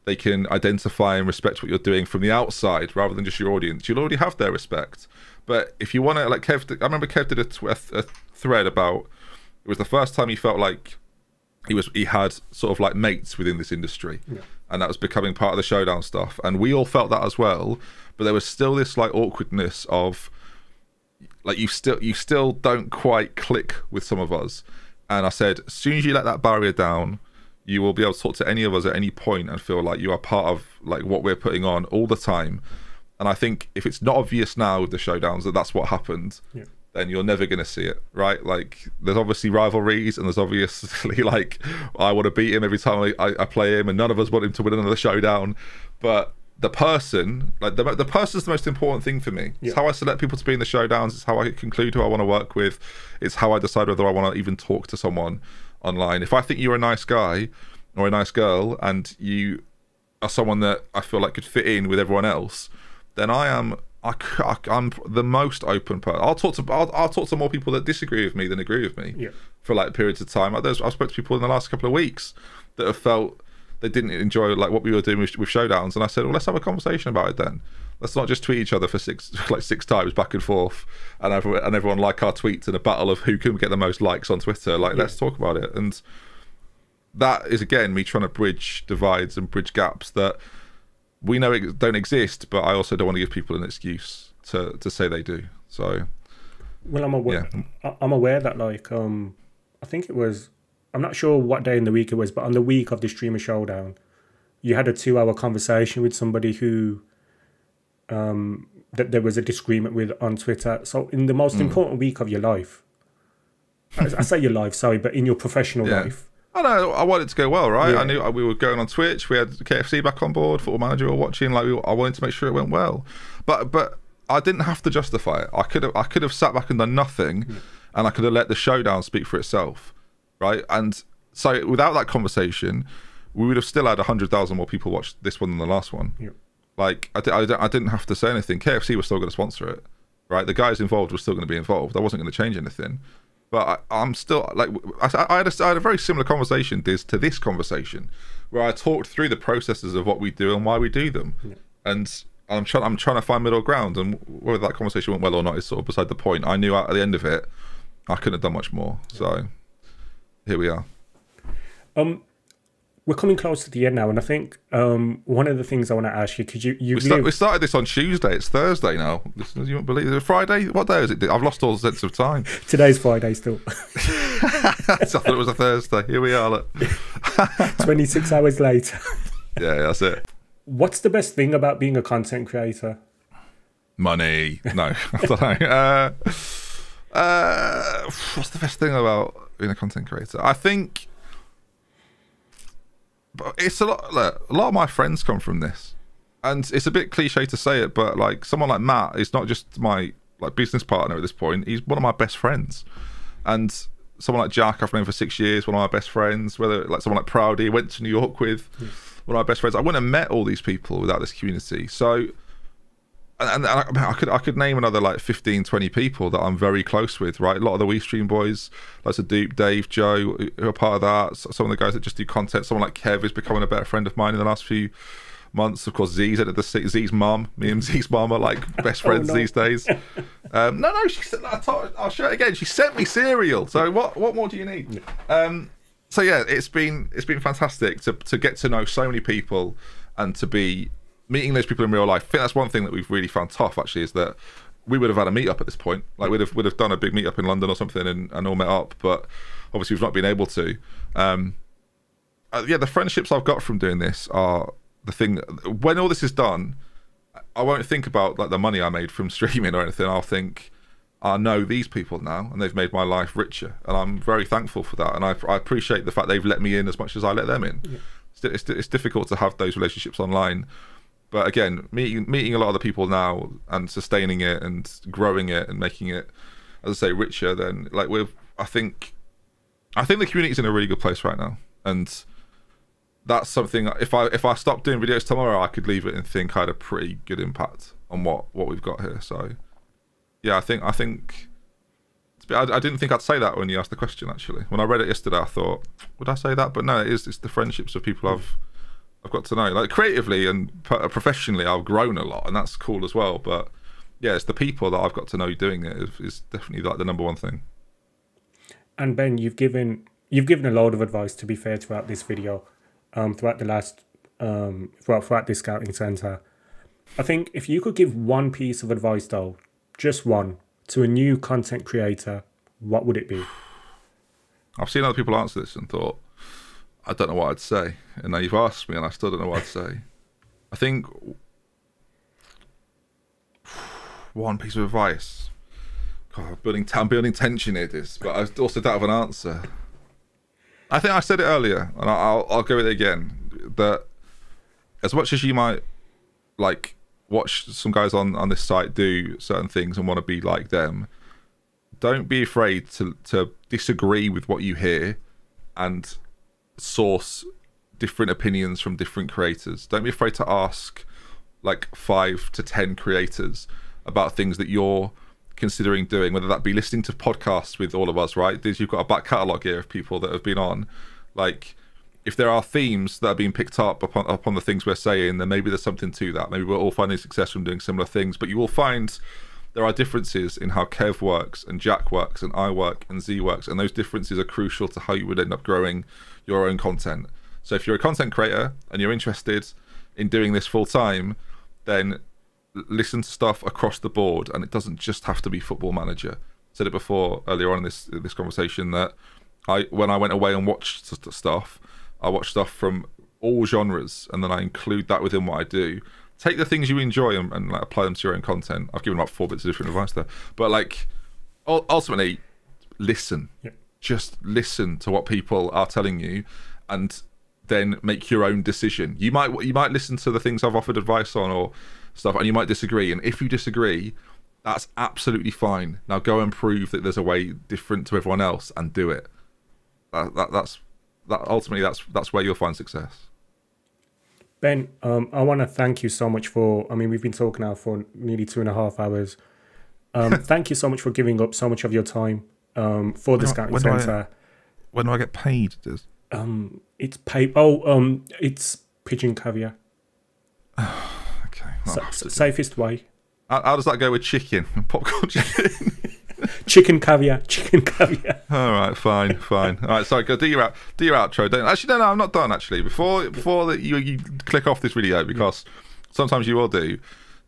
they can identify and respect what you're doing from the outside rather than just your audience. You'll already have their respect. But if you want to, like Kev, I remember Kev did a thread about, it was the first time he felt like he had sort of like mates within this industry. Yeah. And that was becoming part of the showdown stuff. And we all felt that as well. But there was still this like awkwardness of, like you still don't quite click with some of us. And I said, as soon as you let that barrier down, you will be able to talk to any of us at any point and feel like you are part of like what we're putting on all the time. And I think if it's not obvious now with the showdowns that that's what happened, yeah, then you're never going to see it, right? Like there's obviously rivalries and there's obviously like I want to beat him every time I play him, and none of us want him to win another showdown. But the person, like the person's the most important thing for me. Yeah. It's how I select people to be in the showdowns. It's how I conclude who I want to work with. It's how I decide whether I want to even talk to someone online. If I think you're a nice guy or a nice girl and you are someone that I feel like could fit in with everyone else, then I'm the most open person. I'll talk to more people that disagree with me than agree with me. Yeah. For like periods of time. I've spoken to people in the last couple of weeks that have felt they didn't enjoy like what we were doing with showdowns, and I said, well, let's have a conversation about it then. Let's not just tweet each other for six times back and forth and everyone like our tweets in a battle of who can get the most likes on Twitter. Like, yeah, let's talk about it. And that is, again, me trying to bridge divides and bridge gaps that we know don't exist, but I also don't want to give people an excuse to say they do. So, well, I'm aware. Yeah. I'm aware that like I think it was, I'm not sure what day in the week it was, but on the week of the Streamer Showdown, you had a 2-hour conversation with somebody who that there was a disagreement with on Twitter. So in the most important week of your life, I say your life, sorry, but in your professional life. I know, I wanted it to go well, right? Yeah. I knew we were going on Twitch. We had KFC back on board, Football Manager were watching. Like I wanted to make sure it went well, but I didn't have to justify it. I could have sat back and done nothing, and I could have let the showdown speak for itself, right? And so without that conversation, we would have still had 100,000 more people watch this one than the last one. Yeah. Like I didn't have to say anything. KFC was still going to sponsor it, right? The guys involved were still going to be involved. I wasn't going to change anything. But I'm still like I had a very similar conversation to this conversation where I talked through the processes of what we do and why we do them. Yeah. And I'm trying to find middle ground, and whether that conversation went well or not is sort of beside the point. I knew at the end of it I couldn't have done much more. So here we are. We're coming close to the end now, and I think one of the things I want to ask you, because we started this on Tuesday. It's Thursday now. You won't believe it. Friday? What day is it? I've lost all sense of time. Today's Friday still. I thought it was a Thursday. Here we are. Look. 26 hours later. Yeah, that's it. What's the best thing about being a content creator? Money. No, I don't know. What's the best thing about being a content creator? I think it's a lot. Look, a lot of my friends come from this, and it's a bit cliche to say it, but like someone like Matt is not just my like business partner at this point. He's one of my best friends, and someone like Jack I've known for 6 years, one of my best friends. Whether like someone like Proudy, I went to New York with. One of my best friends. I wouldn't have met all these people without this community. So, and I could name another like 15, 20 people that I'm very close with, right? A lot of the WeStream boys, like Dupe, Dave, Joe, who are part of that. Some of the guys that just do content. Someone like Kev is becoming a better friend of mine in the last few months. Of course, Z's mum. Me and Z's mum are like best friends these days. No, she said. I'll show it again. She sent me cereal. So what more do you need? So yeah, it's been fantastic to get to know so many people and to be meeting those people in real life. I think that's one thing that we've really found tough actually, is that we would have had a meetup at this point. Like we'd have done a big meetup in London or something and all met up, but obviously we've not been able to. Yeah, the friendships I've got from doing this are the thing. When all this is done, I won't think about like the money I made from streaming or anything. I'll think, I know these people now and they've made my life richer, and I'm very thankful for that, and I appreciate the fact they've let me in as much as I let them in. Yeah. It's difficult to have those relationships online, but again, meeting a lot of the people now and sustaining it and growing it and making it, as I say, richer, then like I think the community's in a really good place right now, and that's something, if I stopped doing videos tomorrow, I could leave it and think I had a pretty good impact on what we've got here. So yeah, I think I didn't think I'd say that when you asked the question. Actually, when I read it yesterday, I thought, would I say that? But no, it's the friendships of people I've got to know. Like creatively and professionally, I've grown a lot, and that's cool as well. But yeah, it's the people that I've got to know doing it is definitely like the number one thing. And Ben, you've given a load of advice, to be fair, throughout this video, throughout this scouting centre. I think if you could give one piece of advice though, just one, to a new content creator, what would it be? I've seen other people answer this and thought, I don't know what I'd say. And now you've asked me and I still don't know what I'd say. I think one piece of advice. God, I'm building tension here, but I also don't have an answer. I think I said it earlier, and I'll go with it again. That as much as you might like watch some guys on this site do certain things and want to be like them, don't be afraid to disagree with what you hear and source different opinions from different creators. Don't be afraid to ask like 5 to 10 creators about things that you're considering doing, whether that be listening to podcasts with all of us, right? You've got a back catalogue here of people that have been on. Like, if there are themes that are being picked up upon the things we're saying, then maybe there's something to that. Maybe we're all finding success from doing similar things, but you will find there are differences in how Kev works and Jack works and I work and Z works, and those differences are crucial to how you would end up growing your own content. So if you're a content creator and you're interested in doing this full time, then listen to stuff across the board, and it doesn't just have to be Football Manager. I said it before earlier on in this conversation that when I went away and watched stuff, I watch stuff from all genres, and then I include that within what I do. Take the things you enjoy and like, apply them to your own content. I've given about 4 bits of different advice there, but like ultimately, listen. Yep. Just listen to what people are telling you, and then make your own decision. You might listen to the things I've offered advice on or stuff, and you might disagree. And if you disagree, that's absolutely fine. Now go and prove that there's a way different to everyone else and do it. Ultimately, that's where you'll find success. Ben, I want to thank you so much for, we've been talking now for nearly 2.5 hours. Thank you so much for giving up so much of your time for the Scouting Centre. When do I get paid? It's paper. It's pigeon caviar. Okay. Well, Safest way. how does that go with chicken? Popcorn chicken? Chicken caviar. Chicken caviar. All right, fine. All right, sorry, go do your outro. Don't actually. No, I'm not done. Actually, before that, you click off this video because sometimes you will do.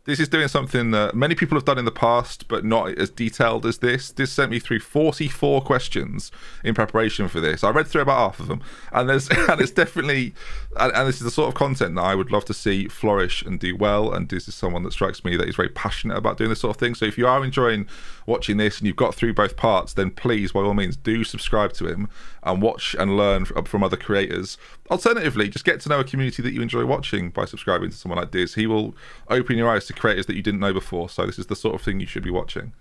This is doing something that many people have done in the past, but not as detailed as this. This sent me through 44 questions in preparation for this. I read through about half of them, and it's definitely, and this is the sort of content that I would love to see flourish and do well. And this is someone that strikes me that is very passionate about doing this sort of thing. So if you are enjoying watching this and you've got through both parts, then please, by all means, do subscribe to him and watch and learn from other creators. Alternatively, just get to know a community that you enjoy watching by subscribing to someone like this. He will open your eyes to creators that you didn't know before. So this is the sort of thing you should be watching.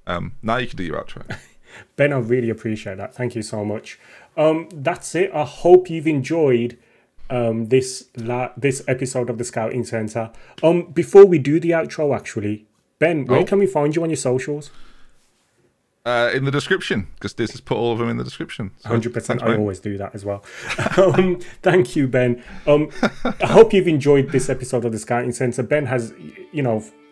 Now you can do your outro. Ben, I really appreciate that. Thank you so much. That's it. I hope you've enjoyed this episode of the Scouting Centre. Before we do the outro, actually, Ben, where can we find you on your socials? In the description, because this has put all of them in the description. So 100%. I always do that as well. Thank you, Ben. I hope you've enjoyed this episode of the Scouting Centre. Ben has,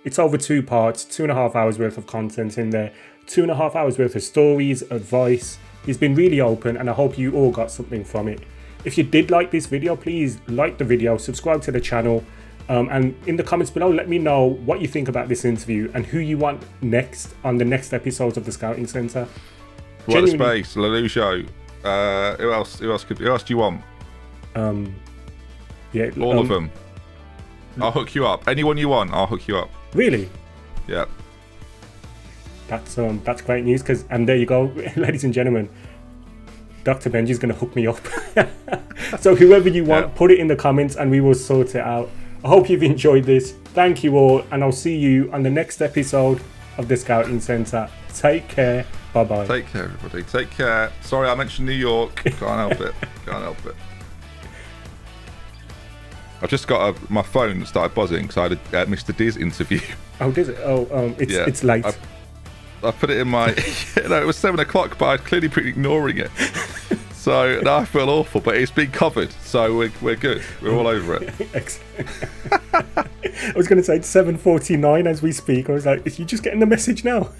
it's over 2 parts, 2.5 hours worth of content in there, 2.5 hours worth of stories, advice. He's been really open, and I hope you all got something from it. If you did like this video, please like the video, subscribe to the channel, and in the comments below, let me know what you think about this interview and who you want next on the next episodes of the Scouting Centre. What Space, Lalu Show. Who else do you want? Yeah, all of them. I'll hook you up. Anyone you want, I'll hook you up. Really? Yeah. That's great news. And there you go, ladies and gentlemen. Dr. Benjy's going to hook me up. So whoever you want, put it in the comments and we will sort it out. I hope you've enjoyed this. Thank you all, and I'll see you on the next episode of the Scouting Centre. Take care. Bye-bye. Take care, everybody. Take care. Sorry, I mentioned New York. Can't help it. Can't help it. I've just got my phone started buzzing because I had a Mr. Diz interview. Oh, did it? Oh, it's late. I put it in my... it was 7 o'clock, but I'd clearly been ignoring it. So now I feel awful, but it's been covered, so we're good. We're all over it. Excellent. I was going to say it's 7:49 as we speak. I was like, is you just getting the message now?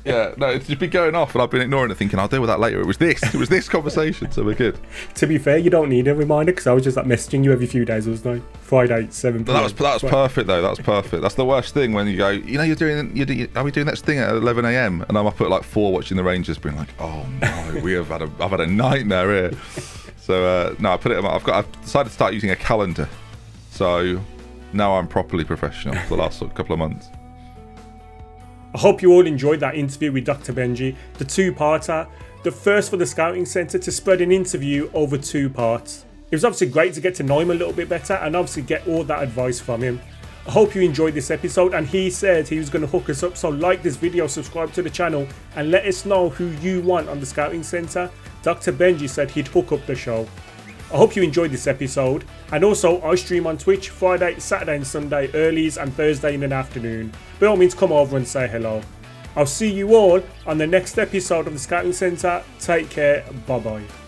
Yeah, no, it's just been going off, and I've been ignoring it, thinking I'll deal with that later. It was this conversation, so we're good. To be fair, you don't need a reminder because I was just like messaging you every few days. It was like Friday, 7 p.m. That was perfect though. That was perfect. That's the worst thing when you go, are we doing that thing at 11 a.m. and I'm up at like 4 watching the Rangers, being like, oh no, I've had a nightmare here. So no, I put it. I've decided to start using a calendar, so now I'm properly professional for the last couple of months. I hope you all enjoyed that interview with Dr. Benjy, the 2-parter, the first for the Scouting Centre to spread an interview over 2 parts. It was obviously great to get to know him a little bit better and obviously get all that advice from him. I hope you enjoyed this episode, and he said he was going to hook us up, so like this video, subscribe to the channel and let us know who you want on the Scouting Centre. Dr. Benjy said he'd hook up the show. I hope you enjoyed this episode, and also I stream on Twitch Friday, Saturday and Sunday earlies and Thursday in the afternoon. By all means, come over and say hello. I'll see you all on the next episode of the Scouting Centre. Take care. Bye bye.